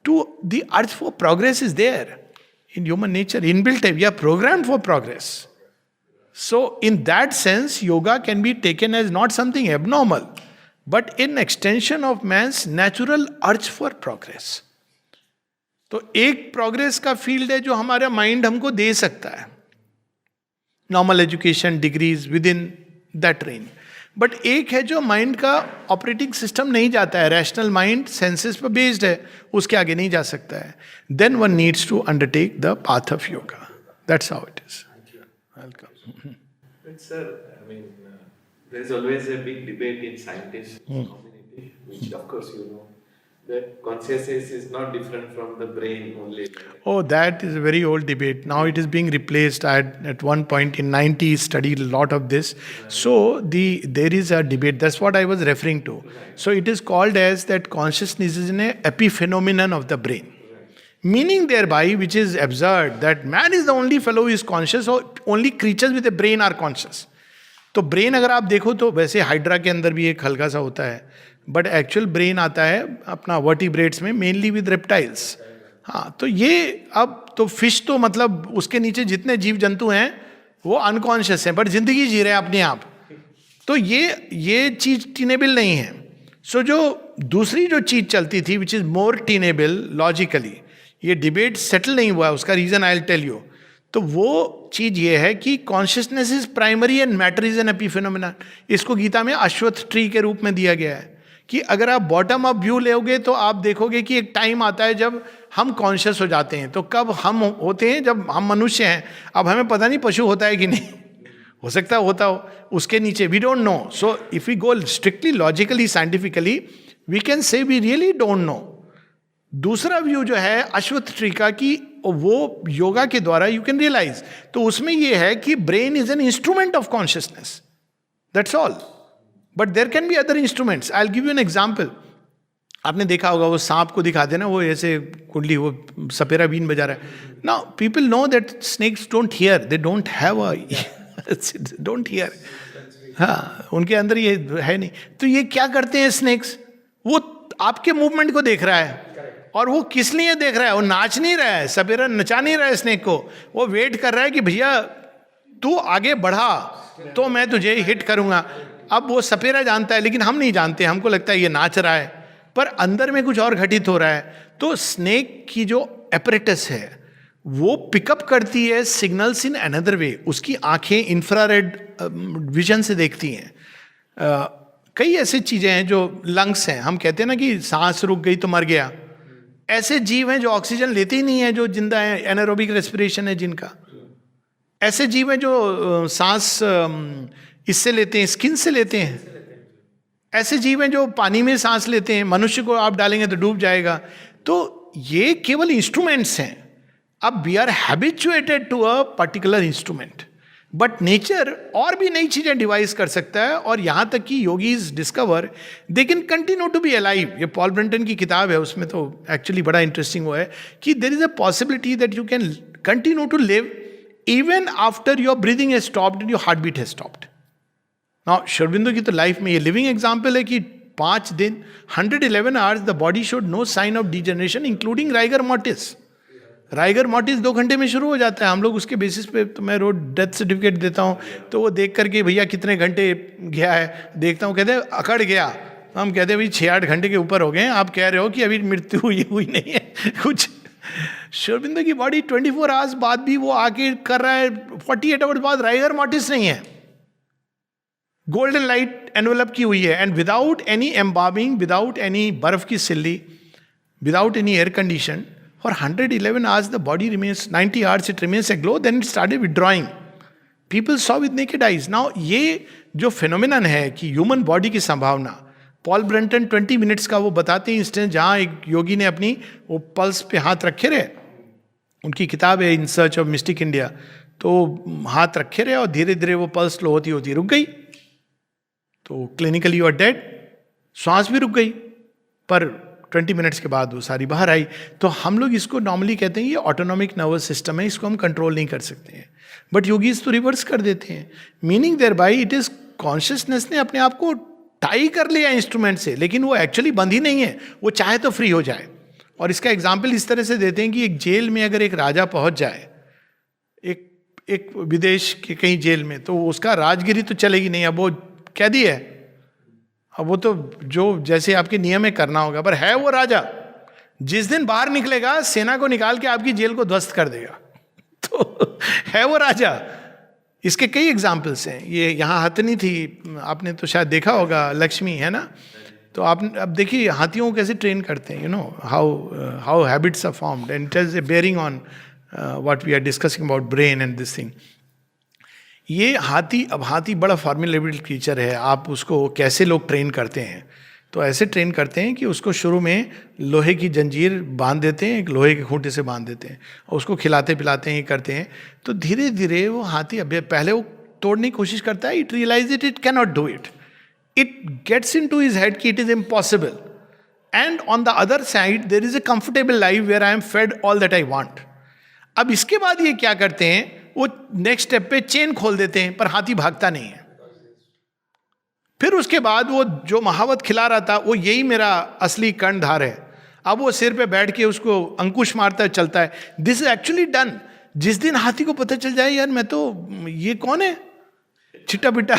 Speaker 1: to the urge for progress is there in human nature, inbuilt है, we are programmed for progress. So, in that sense, yoga can be taken as not something abnormal, but an extension of man's natural urge for progress. तो एक progress का field है जो हमारा mind हमको दे सकता है, normal education, degrees with in that range. But एक है जो माइंड का ऑपरेटिंग सिस्टम नहीं जाता है, रैशनल माइंड सेंसेस पर बेस्ड है, उसके आगे नहीं जा सकता है. Then one needs to undertake the path of yoga. That's how it is. Welcome.
Speaker 2: But sir, I mean, there's always a big debate in scientist community, which of course you know, that consciousness is not different from the brain only.
Speaker 1: Oh, that is a very old debate. Now it is being replaced. I had at one point in 90s studied a lot of this. So there is a debate. That's what I was referring to. So it is called as that consciousness is an epiphenomenon of the brain. Meaning thereby, which is absurd, that man is the only fellow who is conscious, or only creatures with a brain are conscious. तो brain अगर आप देखो तो वैसे hydra के अंदर भी एक हल्का सा होता है, बट एक्चुअल ब्रेन आता है अपना वर्टिब्रेट्स में, मेनली विद रेप्टाइल्स. हाँ, तो ये अब तो फिश तो मतलब उसके नीचे जितने जीव जंतु हैं वो अनकॉन्शियस हैं, बट जिंदगी जी रहे हैं अपने आप. तो ये चीज टीनेबल नहीं है. सो जो दूसरी जो चीज चलती थी, which is more tenable logically, ये डिबेट सेटल नहीं हुआ, उसका reason I will tell you. तो वो चीज ये है कि consciousness is primary and matter is an epiphenomenon. इसको गीता में अश्वत्थ ट्री के रूप में दिया गया है कि अगर आप बॉटम अप व्यू लोगे तो आप देखोगे कि एक टाइम आता है जब हम कॉन्शियस हो जाते हैं. तो कब हम होते हैं? जब हम मनुष्य हैं. अब हमें पता नहीं पशु होता है कि नहीं, हो सकता है होता हो, उसके नीचे we don't know. So if we go strictly logically scientifically we can say we really don't know. दूसरा व्यू जो है अश्वत्थ ट्री का कि वो योगा के द्वारा यू कैन रियलाइज. तो उसमें ये है कि brain is an instrument of consciousness, that's all. But there can be other instruments. I will give you an example. आपने देखा होगा वो सांप को दिखाते ना, वो ऐसे कुंडली, वो सपेरा बीन बजा रहा है. Now people know that snakes don't hear, they don't have a don't hear. हाँ, उनके अंदर ये है नहीं. तो ये क्या करते हैं स्नेक्स? वो आपके मूवमेंट को देख रहा है. और वो किस लिए देख रहा है? वो नाच नहीं रहा है, सपेरा नचा नहीं रहा है स्नेक को. वो वेट कर रहा है कि भैया तू आगे बढ़ा तो मैं तुझे हिट करूंगा. अब वो सपेरा जानता है, लेकिन हम नहीं जानते. हमको लगता है ये नाच रहा है, पर अंदर में कुछ और घटित हो रहा है. तो स्नेक की जो एपरेटस है वो पिकअप करती है सिग्नल्स इन अनदर वे. उसकी आंखें इंफ्रारेड विजन से देखती हैं. कई ऐसी चीजें हैं जो लंग्स हैं. हम कहते हैं ना कि सांस रुक गई तो मर गया. ऐसे जीव हैं जो ऑक्सीजन लेते ही नहीं है, जो जिंदा है, एनारोबिक रेस्पिरेशन है जिनका. ऐसे जीव हैं जो सांस इससे लेते हैं, स्किन से लेते हैं. ऐसे जीव हैं जो पानी में सांस लेते हैं. मनुष्य को आप डालेंगे तो डूब जाएगा. तो ये केवल इंस्ट्रूमेंट्स हैं. अब we are habituated to a particular instrument, but nature और भी नई चीजें डिवाइस कर सकता है. और यहां तक कि yogis discover they can continue to be alive. ये पॉल ब्रंटन की किताब है, उसमें तो एक्चुअली बड़ा इंटरेस्टिंग हुआ है कि there is a possibility that you can continue to live even after your breathing has stopped and your heart beat has stopped. Now Shri Aurobindo की तो लाइफ में ये लिविंग एग्जाम्पल है कि 5 दिन 111 hours the body showed no sign of degeneration including rigor mortis. Rigor mortis 2 घंटे में शुरू हो जाता है. हम लोग उसके बेसिस पे, तो मैं रोज डेथ सर्टिफिकेट देता हूँ, तो वो देख करके भैया कितने घंटे गया है देखता हूँ, कहते हैं अकड़ गया. हम कहते हैं भाई 6-8 घंटे के ऊपर हो गए हैं, आप कह रहे हो कि अभी मृत्यु हुई नहीं है कुछ. श्री अरबिंदो की बॉडी 24 आवर्स बाद भी वो आके कर रहा है. 48 आवर्स बाद राइगर मॉर्टिस नहीं है, गोल्डन लाइट एनवेलप की हुई है. And without any embalming, without any बर्फ की सिल्ली, without any air condition, for 111 hours the body remains, 90 hours it remains aglow, then it started withdrawing. People saw with naked eyes. Now ये जो phenomenon है कि ह्यूमन बॉडी की संभावना, Paul Brunton 20 minutes का वो बताते हैं इंस्टेंट, जहाँ एक योगी ने अपनी वो पल्स पे हाथ रखे रहे. उनकी किताब है in search of mistake India. तो हाथ रखे रहे और धीरे धीरे वो पल्स स्लो होती होती रुक गई. तो क्लिनिकली यू आर डेड. श्वास भी रुक गई, पर 20 मिनट्स के बाद वो सारी बाहर आई। तो हम लोग इसको नॉर्मली कहते हैं ये ऑटोनॉमिक नर्वस सिस्टम है, इसको हम कंट्रोल नहीं कर सकते हैं। बट योगीज तो रिवर्स कर देते हैं, meaning thereby it is consciousness ने अपने आप को टाई कर लिया इंस्ट्रूमेंट से, लेकिन वो एक्चुअली बंद ही नहीं है, वो चाहे तो फ्री हो जाए। और इसका एग्जाम्पल इस तरह से देते हैं कि एक जेल में अगर एक राजा पहुंच जाए, एक विदेश के कहीं जेल में, तो उसका राजगिरी तो चलेगी नहीं, अब वो कैदी है, अब वो तो जो जैसे आपके नियम में करना होगा, पर है वो राजा। जिस दिन बाहर निकलेगा सेना को निकाल के आपकी जेल को ध्वस्त कर देगा। तो है वो राजा। इसके कई एग्जाम्पल्स हैं। ये यहाँ हथनी थी, आपने तो शायद देखा होगा, लक्ष्मी है ना। तो आप अब देखिए हाथियों को कैसे ट्रेन करते हैं, you know how habits are formed and it is a bearing on what we are discussing about brain and this thing. ये हाथी, अब हाथी बड़ा फॉर्मुलेबल क्रीचर है, आप उसको कैसे लोग ट्रेन करते हैं, तो ऐसे ट्रेन करते हैं कि उसको शुरू में लोहे की जंजीर बांध देते हैं, एक लोहे के खूंटे से बांध देते हैं, और उसको खिलाते पिलाते हैं, ये करते हैं। तो धीरे धीरे वो हाथी, अब पहले वो तोड़ने की कोशिश करता है, it realize it can not do it, it gets into his head कि it is impossible, and on the other side there is a comfortable life where I am fed all that I want. अब इसके बाद ये क्या करते हैं, वो next step पे चेन खोल देते हैं, पर हाथी भागता नहीं है। फिर उसके बाद वो जो महावत खिला रहा था, वो यही मेरा असली कर्णधार है, अब वो सिर पे बैठ के उसको अंकुश मारता है, चलता है। This is actually done. जिस दिन हाथी को पता चल जाए यार मैं तो, ये कौन है छिट्टा पिट्टा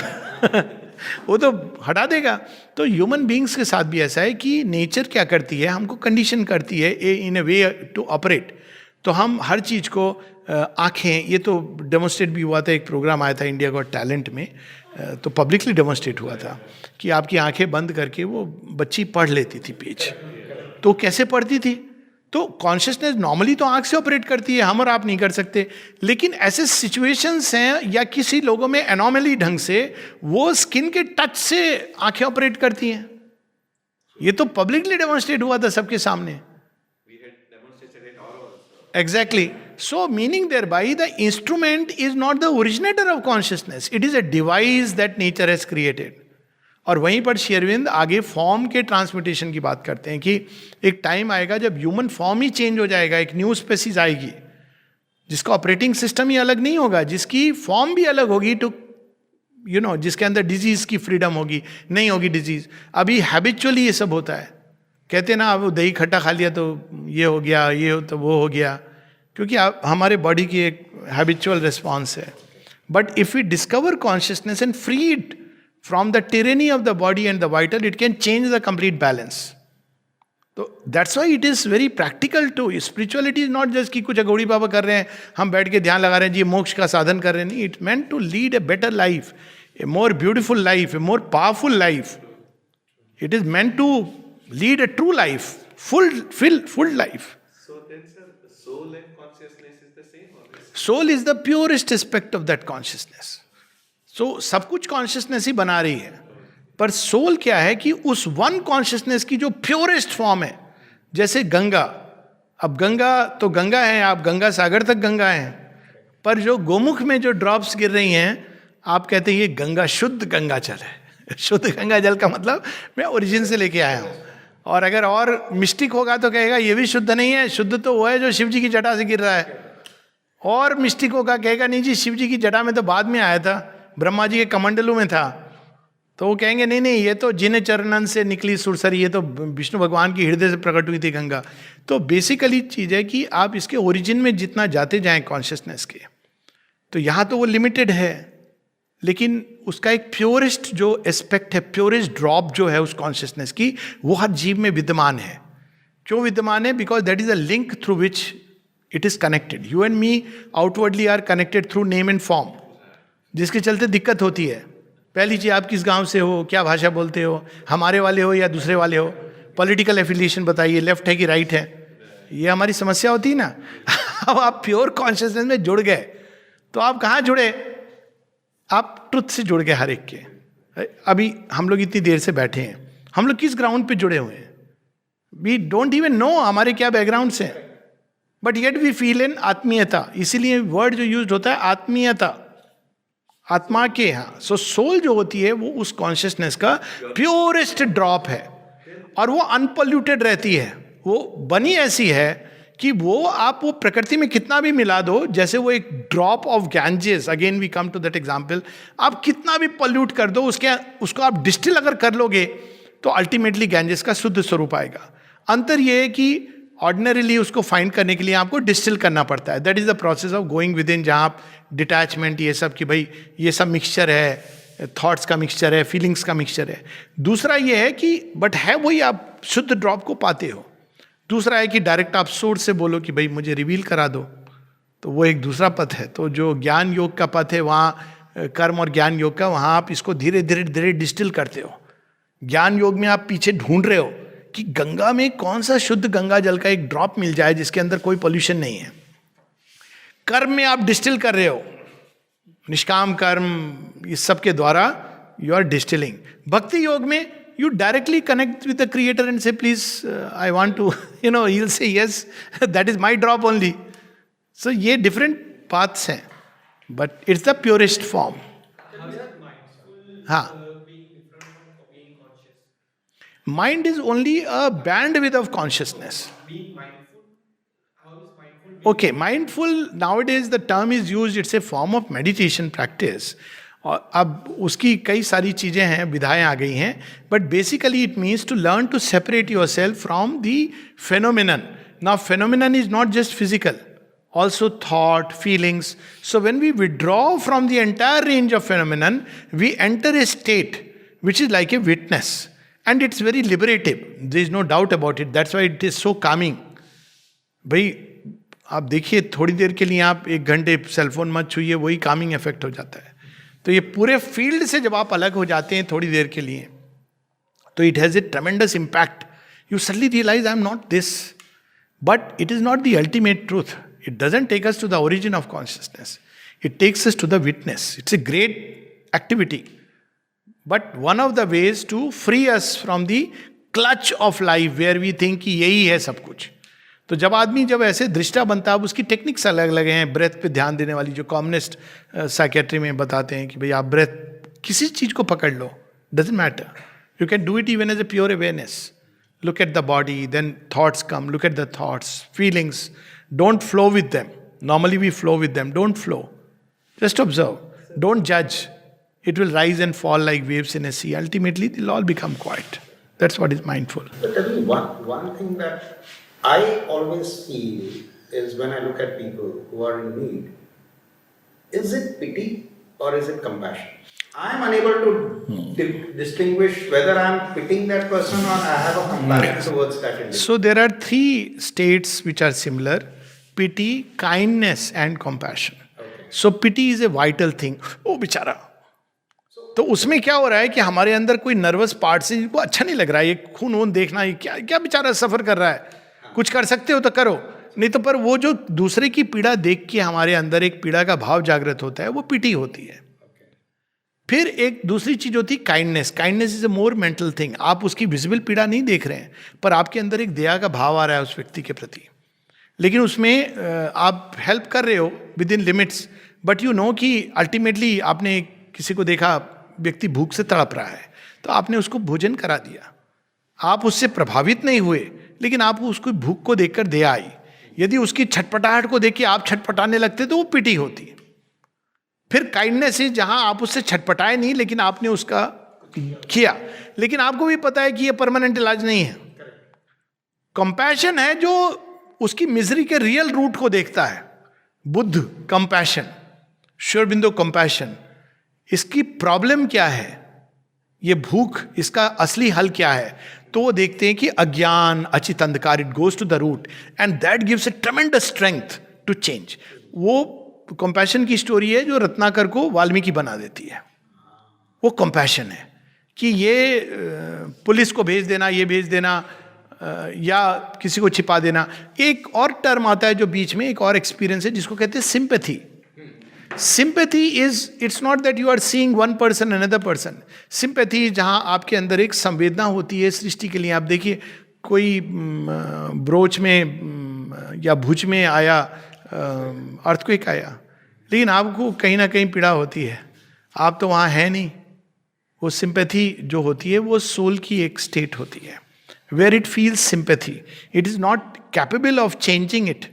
Speaker 1: वो तो हटा देगा। तो ह्यूमन बींग्स के साथ भी ऐसा है कि नेचर क्या करती है, हमको कंडीशन करती है इन ए वे टू ऑपरेट। तो हम हर चीज़ को आँखें, ये तो डेमोन्स्ट्रेट भी हुआ था, एक प्रोग्राम आया था इंडिया गॉट टैलेंट में, तो पब्लिकली डेमोन्स्ट्रेट हुआ था कि आपकी आंखें बंद करके वो बच्ची पढ़ लेती थी पेज। तो कैसे पढ़ती थी, तो कॉन्शियसनेस नॉर्मली तो आंख से ऑपरेट करती है, हम और आप नहीं कर सकते, लेकिन ऐसे सिचुएशंस हैं या किसी लोगों में एनॉमली ढंग से वो स्किन के टच से आंखें ऑपरेट करती हैं। ये तो पब्लिकली डेमोन्स्ट्रेट हुआ था सबके सामने। Exactly. So, meaning thereby, the instrument is not the originator of consciousness. It is a device that nature has created. और वहीं पर श्री अरविंद आगे फॉर्म के ट्रांसमिटेशन की बात करते हैं कि एक टाइम आएगा जब ह्यूमन फॉर्म ही चेंज हो जाएगा, एक न्यू स्पेसीज आएगी जिसका ऑपरेटिंग सिस्टम ही अलग नहीं होगा, जिसकी फॉर्म भी अलग होगी, टू यू नो, जिसके अंदर डिजीज की फ्रीडम होगी, नहीं होगी डिजीज। अभी हैबिचुअली ये सब होता है, कहते हैं ना, अब दही खट्टा खा लिया तो ये हो गया, ये हो तो वो हो गया, क्योंकि हमारे बॉडी की एक हैबिचुअल रिस्पॉन्स है। But if we discover consciousness and free it from the tyranny of the body and the vital, it can change the complete balance. तो that's why it is very practical too. Spirituality is not just कि कुछ अगौड़ी बाबा कर रहे हैं, हम बैठ के ध्यान लगा रहे हैं जी मोक्ष का साधन कर रहे हैं, नहीं। It meant to lead a better life, a more beautiful life, a more powerful life. It is meant to lead a true life, full life.
Speaker 2: So then, sir, the soul and consciousness is the same, or is
Speaker 1: Soul is the purest aspect of that consciousness. So सब कुछ consciousness ही बना रही है, पर soul क्या है कि उस one consciousness की जो purest form है, जैसे गंगा। अब गंगा तो गंगा है, आप गंगा सागर तक गंगा हैं, पर जो गोमुख में जो ड्रॉप्स गिर रही हैं, आप कहते हैं ये गंगा, शुद्ध गंगा जल है। शुद्ध गंगा जल का मतलब मैं ओरिजिन से लेके आया हूँ। और अगर और मिस्टिक होगा तो कहेगा ये भी शुद्ध नहीं है, शुद्ध तो वो है जो शिव जी की जटा से गिर रहा है। और मिस्टिक होगा, कहेगा नहीं जी शिव जी की जटा में तो बाद में आया था, ब्रह्मा जी के कमंडलू में था। तो वो कहेंगे नहीं नहीं, ये तो जिन चरणन से निकली सुरसरी, ये तो विष्णु भगवान की हृदय से प्रकट हुई थी गंगा। तो बेसिकली चीज़ है कि आप इसके ओरिजिन में जितना जाते जाएं कॉन्शियसनेस के, तो यहाँ तो वो लिमिटेड है, लेकिन उसका एक प्योरेस्ट जो एस्पेक्ट है, प्योरेस्ट ड्रॉप जो है उस कॉन्शियसनेस की, वो हर जीव में विद्यमान है। क्यों विद्यमान है? Because that is a link through which it is connected. You and me outwardly are connected through name and form, जिसके चलते दिक्कत होती है। पहली चीज, आप किस गांव से हो, क्या भाषा बोलते हो, हमारे वाले हो या दूसरे वाले हो, पॉलिटिकल एफिलिएशन बताइए, लेफ्ट है कि राइट है, ये हमारी समस्या होती है ना। अब आप प्योर कॉन्शियसनेस में जुड़ गए, तो आप कहाँ जुड़े? आप ट्रुथ से जुड़ गए हर एक के। अभी हम लोग इतनी देर से बैठे हैं, हम लोग किस ग्राउंड पे जुड़े हुए हैं? वी डोंट इवन नो हमारे क्या बैकग्राउंड्स हैं, but yet we feel an आत्मीयता। इसीलिए वर्ड जो यूज होता है आत्मीयता, आत्मा के यहाँ। सो सोल जो होती है वो उस कॉन्शियसनेस का प्योरेस्ट ड्रॉप है, और वो अनपोल्यूटेड रहती है, वो बनी ऐसी है कि वो आप वो प्रकृति में कितना भी मिला दो, जैसे वो एक drop of Ganges, again we come to that example, आप कितना भी पोल्यूट कर दो उसको आप डिस्टिल अगर कर लोगे तो अल्टीमेटली गैंजेस का शुद्ध स्वरूप आएगा। अंतर ये है कि ऑर्डिनरीली उसको फाइंड करने के लिए आपको डिस्टिल करना पड़ता है। That is the process of going with in, जहाँ आप डिटैचमेंट ये सब कि भाई ये सब मिक्सचर है, थॉट्स का मिक्सचर है, फीलिंग्स का मिक्सचर है। दूसरा ये है कि बट है वही, आप शुद्ध ड्रॉप को पाते हो। दूसरा है कि डायरेक्ट आप सोर्स से बोलो कि भाई मुझे रिवील करा दो, तो वो एक दूसरा पथ है। तो जो ज्ञान योग का पथ है वहाँ कर्म और ज्ञान योग का, वहाँ आप इसको धीरे धीरे धीरे डिस्टिल करते हो। ज्ञान योग में आप पीछे ढूंढ रहे हो कि गंगा में कौन सा शुद्ध गंगा जल का एक ड्रॉप मिल जाए जिसके अंदर कोई पोल्यूशन नहीं है। कर्म में आप डिस्टिल कर रहे हो, निष्काम कर्म, इस सब के द्वारा यू आर डिस्टिलिंग। भक्ति योग में you directly connect with the creator and say, please, I want to, he'll say, yes, that is my drop only. So ये different paths हैं, but it's the purest form. हाँ, mind is only a bandwidth of consciousness. Okay, mindful, nowadays the term is used, it's a form of meditation practice. और अब उसकी कई सारी चीज़ें हैं, विधाएं आ गई हैं, but basically it means to learn to separate your self from the phenomenon. Now phenomenon is not just physical, also thought, feelings. So when we withdraw from the entire range of phenomenon, we enter a state which is like a witness. And it's very liberative. There is no doubt about it. That's why it is so calming. भाई आप देखिए, थोड़ी देर के लिए आप 1 घंटे cellphone मत छूइए, वही कामिंग इफेक्ट हो जाता है. तो ये पूरे फील्ड से जब आप अलग हो जाते हैं थोड़ी देर के लिए, तो it has a tremendous impact. You suddenly realise I am not this, but it is not the ultimate truth. It doesn't take us to the origin of consciousness. It takes us to the witness. It's a great activity. But one of the ways to free us from the clutch of life where we think कि यही है सब कुछ. तो जब आदमी जब ऐसे दृष्टा बनता है, अब उसकी टेक्निक्स अलग अलग हैं. ब्रेथ पे ध्यान देने वाली जो कॉमनिस्ट साइकेट्री में बताते हैं कि भाई आप ब्रेथ किसी चीज़ को पकड़ लो, doesn't matter. You can do it even as a pure awareness. Look at the body, then thoughts come. Look at the thoughts, feelings. Don't flow with them. Normally we flow with them. Don't flow. Just observe. Don't judge. It will rise and fall like waves in a sea. Ultimately, they'll all become quiet. That's what is mindful.
Speaker 4: But tell me one thing that I always feel is when I look at people who are in need, is it pity or is it compassion? I am unable to distinguish whether I am pitying that person or I have a compassion towards that individual.
Speaker 1: So there are 3 states which are similar: pity, kindness, and compassion.
Speaker 4: Okay.
Speaker 1: So pity is a vital thing. ओ बेचारा. तो उसमें क्या हो रहा है कि हमारे अंदर कोई नर्वस पार्ट से जिनको अच्छा नहीं लग रहा है, ये खून वून देखना, ये क्या क्या बेचारा सफर कर रहा है, कुछ कर सकते हो तो करो, नहीं तो. पर वो जो दूसरे की पीड़ा देख के हमारे अंदर एक पीड़ा का भाव जागृत होता है, वो पिटी होती है. फिर एक दूसरी चीज होती है kindness. Kindness is a more mental thing. आप उसकी विजिबल पीड़ा नहीं देख रहे हैं, पर आपके अंदर एक दया का भाव आ रहा है उस व्यक्ति के प्रति. लेकिन उसमें आप हेल्प कर रहे हो with in limits, but you know कि अल्टीमेटली आपने किसी को देखा, व्यक्ति भूख से तड़प रहा है, तो आपने उसको भोजन करा दिया. आप उससे प्रभावित नहीं हुए, लेकिन आपको उसको भूख को देखकर दया आई. यदि उसकी छटपटाहट को देख के आप छटपटाने लगते तो वो पिटी होती. फिर काइंडनेस इज जहां आप उससे छटपटाए नहीं, लेकिन आपने उसका किया, लेकिन आपको भी पता है कि ये परमानेंट इलाज नहीं है. कंपैशन है जो उसकी मिजरी के रियल रूट को देखता है. Buddha compassion, Shri Aurobindo compassion. इसकी प्रॉब्लम क्या है, ये भूख, इसका असली हल क्या है? तो वो देखते हैं कि अज्ञान, अचित अंधकार, it goes to the root and that gives a tremendous strength to change. वो कंपैशन की स्टोरी है जो रत्नाकर को वाल्मीकि बना देती है. वो कंपैशन है कि ये पुलिस को भेज देना, ये भेज देना, या किसी को छिपा देना. एक और टर्म आता है जो बीच में, एक और एक्सपीरियंस है जिसको कहते हैं sympathy. Sympathy is, it's not that you are seeing one person another person. Sympathy जहाँ आपके अंदर एक संवेदना होती है सृष्टि के लिए. आप देखिए, कोई ब्रोच में या भुज में आया, अर्थक्वेक आया, लेकिन आपको कहीं ना कहीं पीड़ा होती है, आप तो वहाँ है नहीं. वो सिंपैथी जो होती है वो सोल की एक स्टेट होती है. where it feels sympathy. It is not capable of changing it.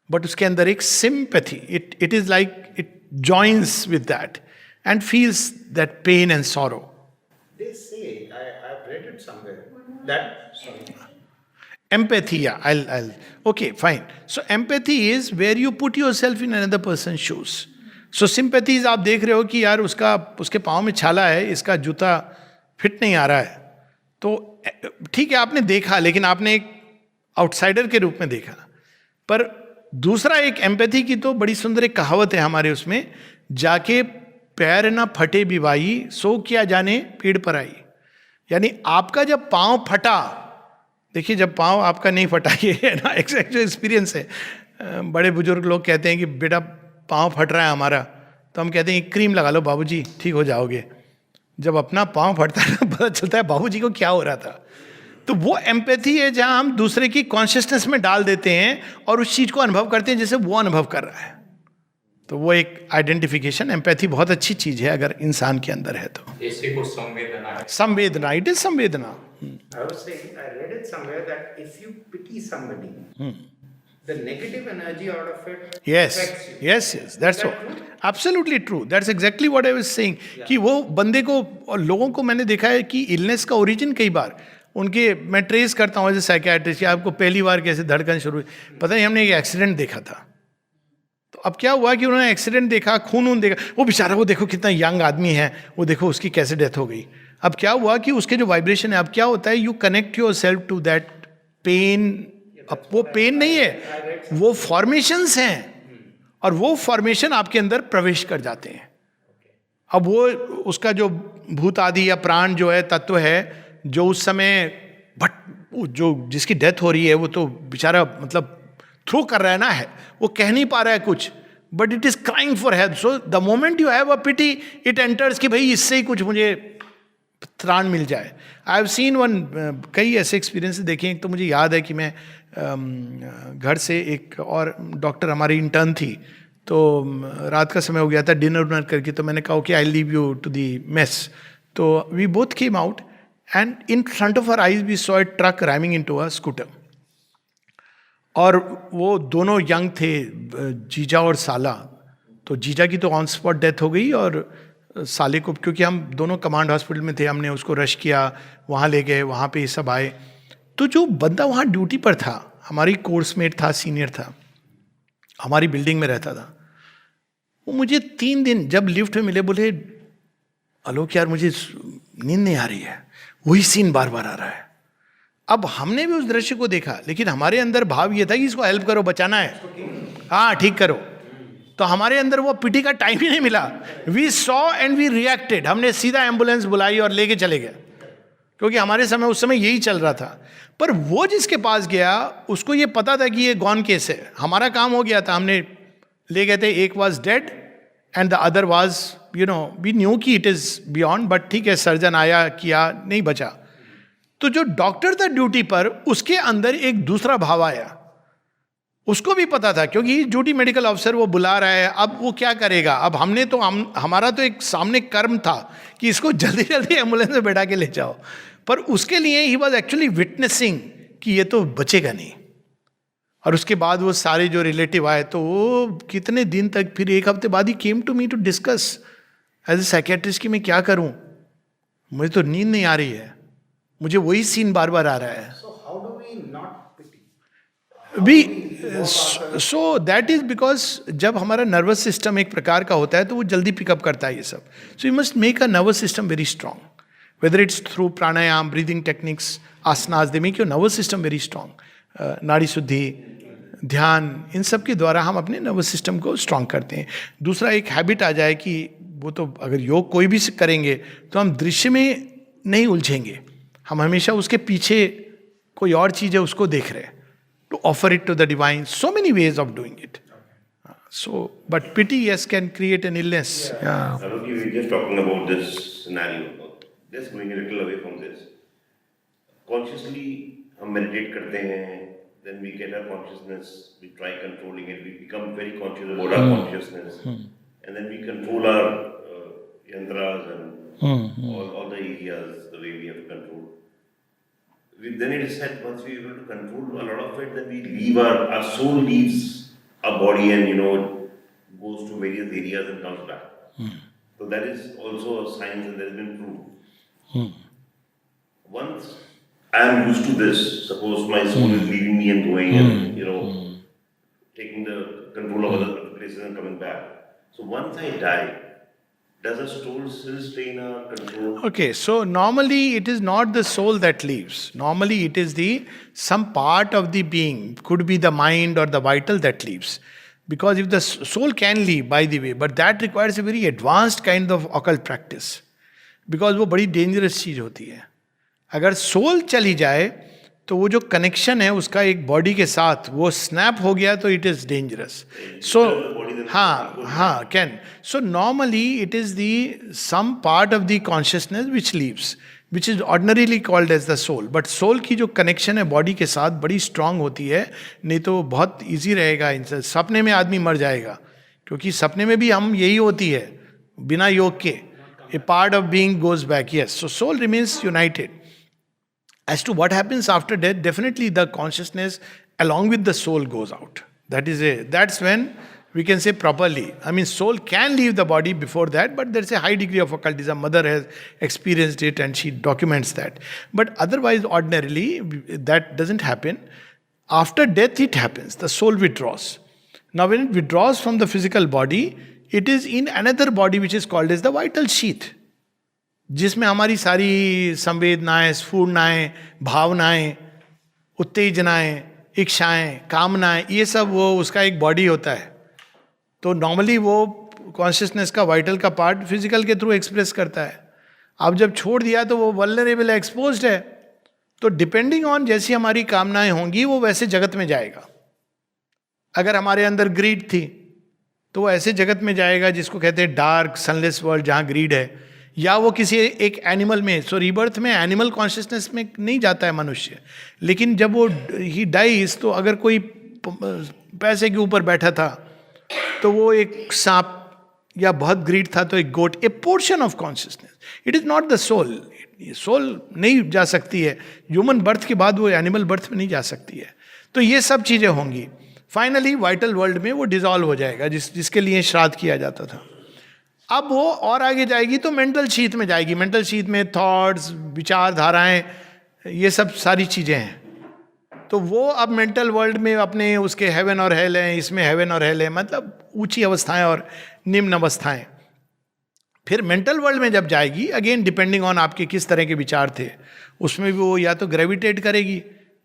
Speaker 1: But उसके अंदर एक sympathy. It is like it joins with that and feels that pain and sorrow.
Speaker 4: They say, I've read it somewhere, that, sorry.
Speaker 1: Empathy, yeah, I'll. Okay, fine. So empathy is where you put yourself in another person's shoes. So sympathy is आप देख रहे हो कि यार उसके पाँव में छाला है, इसका जूता फिट नहीं आ रहा है. तो ठीक है, आपने देखा, लेकिन आपने एक आउटसाइडर के रूप में देखा. पर दूसरा एक एम्पैथी की तो बड़ी सुंदर एक कहावत है हमारे उसमें, जाके पैर ना फटे बिवाई सो क्या जाने पीड़ पर आई. यानी आपका जब पाँव फटा, देखिए जब पाँव आपका नहीं फटा, ये है ना एग्जैक्ट जो एक्सपीरियंस है. बड़े बुजुर्ग लोग कहते हैं कि बेटा पाँव फट रहा है हमारा, तो हम कहते हैं क्रीम लगा लो बाबूजी, ठीक हो जाओगे. जब अपना पाँव फटता है पता चलता है बाबूजी को क्या हो रहा था. तो वो एम्पैथी है जहाँ हम दूसरे की कॉन्शियसनेस में डाल देते हैं और उस चीज़ को अनुभव करते हैं जैसे वो अनुभव कर रहा है. तो वो एक आइडेंटिफिकेशन, एम्पैथी बहुत अच्छी चीज़ है अगर इंसान के अंदर है तो.
Speaker 5: इसी को संवेदना है.
Speaker 1: संवेदना, इट इज संवेदना.
Speaker 4: I was saying, I read it somewhere that if you pity somebody, the negative energy out of it
Speaker 1: Yes,
Speaker 4: affects you.
Speaker 1: yes, that's
Speaker 4: that
Speaker 1: what.
Speaker 4: true?
Speaker 1: Absolutely true. That's exactly what I was saying. कि वो बंदे को और लोगों को मैंने देखा है कि इलनेस का ओरिजिन कई बार उनके, मैं ट्रेस करता हूँ एज ए साइकियाट्रिस्ट, आपको पहली बार कैसे धड़कन शुरू हुई, पता नहीं हमने एक एक्सीडेंट देखा था. तो अब क्या हुआ कि उन्होंने एक्सीडेंट देखा, खून देखा, वो बेचारा वो देखो कितना यंग आदमी है, वो देखो उसकी कैसे डेथ हो गई. अब क्या हुआ कि उसके जो वाइब्रेशन है, अब क्या होता है, you connect your self to that pain. अब वो पेन नहीं है, वो फॉर्मेशंस हैं और वो फॉर्मेशन आपके अंदर प्रवेश कर जाते हैं. अब वो उसका जो भूत आदि या प्राण जो है, तत्व है, जो उस समय जो जिसकी डेथ हो रही है, वो तो बेचारा मतलब थ्रो कर रहा है ना, है वो कह नहीं पा रहा है कुछ, but it is crying for help. So the moment you have a pity, it enters कि भाई इससे ही कुछ मुझे त्राण मिल जाए. आई हैव सीन वन, कई ऐसे एक्सपीरियंस देखे. एक तो मुझे याद है कि मैं घर से, एक और डॉक्टर हमारी इंटर्न थी, तो रात का समय हो गया था, डिनर उनर करके, तो मैंने कहा कि I leave you to the mess. तो we both came out and in front of our eyes we saw a truck ramming into a scooter. और वो दोनों यंग थे, जीजा और साला. तो जीजा की तो ऑन स्पॉट डेथ हो गई और साले को, क्योंकि हम दोनों कमांड हॉस्पिटल में थे, हमने उसको रश किया, वहाँ ले गए, वहाँ पे ये सब आए. तो जो बंदा वहाँ ड्यूटी पर था, हमारी कोर्समेट था, सीनियर था, हमारी बिल्डिंग में रहता था, वो मुझे 3 दिन जब लिफ्ट में मिले, बोले आलोक यार मुझे नींद नहीं आ रही है, वही सीन बार बार आ रहा है. अब हमने भी उस दृश्य को देखा, लेकिन हमारे अंदर भाव ये था कि इसको हेल्प करो, बचाना है, हाँ ठीक करो. तो हमारे अंदर वो पिटी का टाइम ही नहीं मिला. We saw and we reacted. हमने सीधा एम्बुलेंस बुलाई और लेके चले गए, क्योंकि हमारे समय उस समय यही चल रहा था. पर वो जिसके पास गया उसको ये पता था कि ये गॉन केस है. हमारा काम हो गया था, हमने ले गए थे. एक was dead and the other was, you know, we knew कि इट इज बियॉन्ड, बट ठीक है, सर्जन आया, किया, नहीं बचा. तो जो डॉक्टर था ड्यूटी पर, उसके अंदर एक दूसरा भाव आया. उसको भी पता था, क्योंकि ड्यूटी मेडिकल ऑफिसर वो बुला रहा है. अब वो क्या करेगा, अब हमने तो हमारा तो एक सामने कर्म था कि इसको जल्दी जल्दी एम्बुलेंस में बैठा के ले जाओ. पर उसके लिए ही वॉज एक्चुअली विटनेसिंग कि ये तो बचेगा नहीं. और उसके बाद वो सारे जो रिलेटिव आए, तो वो कितने दिन तक, फिर 1 हफ्ते बाद ही came to me to discuss as a psychiatrist कि मैं क्या करूं, मुझे तो नींद नहीं आ रही है, मुझे वही सीन बार बार आ रहा है.
Speaker 4: So how do we not pity?
Speaker 1: So that is because जब हमारा नर्वस सिस्टम एक प्रकार का होता है तो वो जल्दी पिकअप करता है ये सब. So you must make a nervous system very strong, whether it's through pranayama, breathing techniques, asanas, they make your nervous system very strong. नाड़ी शुद्धि, ध्यान, इन सब के द्वारा हम अपने नर्वस सिस्टम को स्ट्रांग करते हैं. दूसरा एक हैबिट आ जाए कि वो तो अगर योग कोई भी करेंगे तो हम दृश्य में नहीं उलझेंगे, हम हमेशा उसके पीछे कोई और चीज़ है उसको देख रहे हैं. To offer it to the divine, so many ways of doing it. So, but pity, yes, can create an illness. Yeah.
Speaker 6: Aruki, we were just talking about this scenario. Just going a little away from this. Consciously, हम meditate करते हैं, then we get our consciousness, we try controlling it, we become very conscious about our consciousness, and then we control our yantras and all the areas the way we have to control. then it is said once we are able to control a lot of it, then we leave our soul leaves our body and goes to various areas and comes back. So that is also a science and that has been proved. Once I am used to this, suppose my soul is leaving me and going and taking the control of other places and coming back. So once I die, does the soul still stay in our control?
Speaker 1: Okay, so normally it is not the soul that leaves. Normally it is some part of the being, could be the mind or the vital, that leaves. Because if the soul can leave, by the way, but that requires a very advanced kind of occult practice. Because वो बड़ी dangerous चीज होती है. अगर soul चली जाए तो वो जो कनेक्शन है उसका एक बॉडी के साथ वो स्नैप हो गया तो इट इज डेंजरस. सो हाँ can. So normally it is the some part of the consciousness which leaves, which is ordinarily called as the soul. But soul की जो कनेक्शन है बॉडी के साथ बड़ी स्ट्रांग होती है, नहीं तो बहुत ईजी रहेगा. इनसे सपने में आदमी मर जाएगा, क्योंकि सपने में भी हम यही होती है बिना योग के. A part of being goes back. Yes, so soul remains united. As to what happens after death, definitely the consciousness along with the soul goes out. That's when we can say properly. I mean, soul can leave the body before that, but there's a high degree of occultism. Mother has experienced it and she documents that. But otherwise, ordinarily, that doesn't happen. After death, it happens. The soul withdraws. Now, when it withdraws from the physical body, it is in another body which is called as the vital sheath, जिसमें हमारी सारी संवेदनाएं, स्फूर्णाएं, भावनाएं, उत्तेजनाएं, इच्छाएं, कामनाएं, ये सब वो उसका एक बॉडी होता है. तो नॉर्मली वो कॉन्शियसनेस का वाइटल का पार्ट फिजिकल के थ्रू एक्सप्रेस करता है. अब जब छोड़ दिया तो वो वल्नरेबल है, एक्सपोज्ड है. तो डिपेंडिंग ऑन जैसी हमारी कामनाएं होंगी वो वैसे जगत में जाएगा. अगर हमारे अंदर ग्रीड थी तो वो ऐसे जगत में जाएगा जिसको कहते हैं डार्क सनलेस वर्ल्ड, जहाँ ग्रीड है. या वो किसी एक एनिमल में. सो रीबर्थ में एनिमल कॉन्शियसनेस में नहीं जाता है मनुष्य. लेकिन जब वो ही डाइज, तो अगर कोई पैसे के ऊपर बैठा था तो वो एक सांप, या बहुत ग्रीड था तो एक goat. A portion of consciousness, it is not the soul. Soul नहीं जा सकती है. ह्यूमन बर्थ के बाद वो एनिमल बर्थ में नहीं जा सकती है. तो ये सब चीज़ें होंगी. फाइनली वाइटल वर्ल्ड में वो डिजॉल्व हो जाएगा, जिसके लिए श्राद्ध किया जाता था. अब वो और आगे जाएगी तो मेंटल शीथ में जाएगी. मेंटल शीथ में थॉट्स, विचारधाराएं, ये सब सारी चीज़ें हैं. तो वो अब मेंटल वर्ल्ड में अपने उसके हेवन और हेल हैं, इसमें हेवन और हेल है, मतलब ऊंची अवस्थाएं और निम्न अवस्थाएं. फिर मेंटल वर्ल्ड में जब जाएगी, अगेन डिपेंडिंग ऑन आपके किस तरह के विचार थे, उसमें भी वो या तो ग्रेविटेट करेगी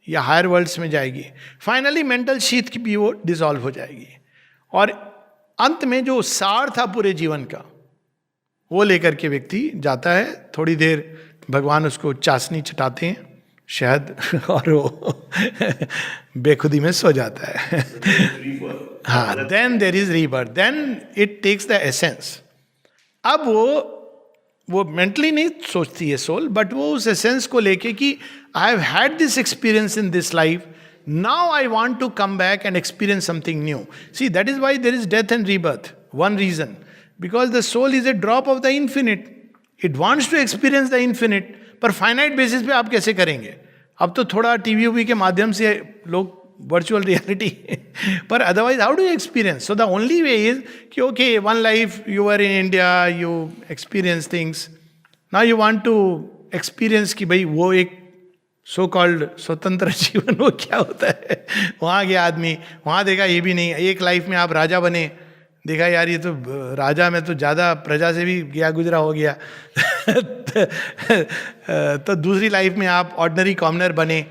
Speaker 1: या हायर वर्ल्ड्स में जाएगी. फाइनली मेंटल शीथ की भी वो डिसॉल्व हो जाएगी. और अंत में जो सार था पूरे जीवन का, वो लेकर के व्यक्ति जाता है. थोड़ी देर भगवान उसको चाशनी चटाते हैं शहद, और वो बेखुदी में सो जाता है. हाँ, then there is rebirth, then it takes the essence. अब वो मेंटली नहीं सोचती है सोल, बट वो उस एसेंस को लेके कि I have had this experience in this life, now I want to come back and experience something new. See, that is why there is death and rebirth. One reason. Because the soul is a drop of the infinite. It wants to experience the infinite. पर finite basis पे आप कैसे करेंगे? अब तो थोड़ा TV के माध्यम से लोग virtual reality. पर otherwise, how do you experience? So the only way is कि okay, one life you were in India, you experience things. Now you want to experience कि भाई वो एक सो कॉल्ड स्वतंत्र जीवन वो क्या होता है. वहाँ गया आदमी, वहाँ देखा ये भी नहीं. एक लाइफ में आप राजा बने, देखा यार ये तो राजा में तो ज़्यादा प्रजा से भी गया गुजरा हो गया. तो दूसरी लाइफ में आप ऑर्डिनरी कॉमनर बने.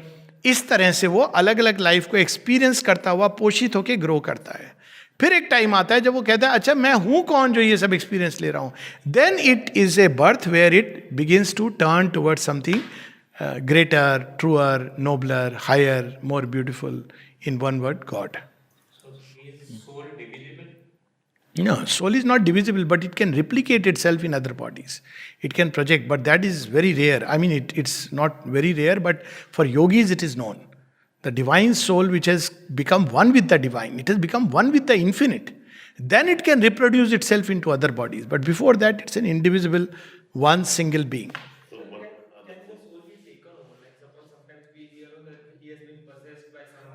Speaker 1: इस तरह से वो अलग अलग लाइफ को एक्सपीरियंस करता हुआ पोषित होकर ग्रो करता है. फिर एक टाइम आता है जब वो कहता है अच्छा मैं हूँ कौन जो ये सब एक्सपीरियंस ले रहा हूँ. Then it is a birth where it begins to turn towards something greater, truer, nobler, higher, more beautiful. In one word, God.
Speaker 5: So is soul divisible?
Speaker 1: No, soul is not divisible, but it can replicate itself in other bodies. It can project, but that is very rare. I mean, it's not very rare, but for yogis it is known. The divine soul which has become one with the divine, it has become one with the infinite. Then it can reproduce itself into other bodies. But before that, it's an indivisible, one single being.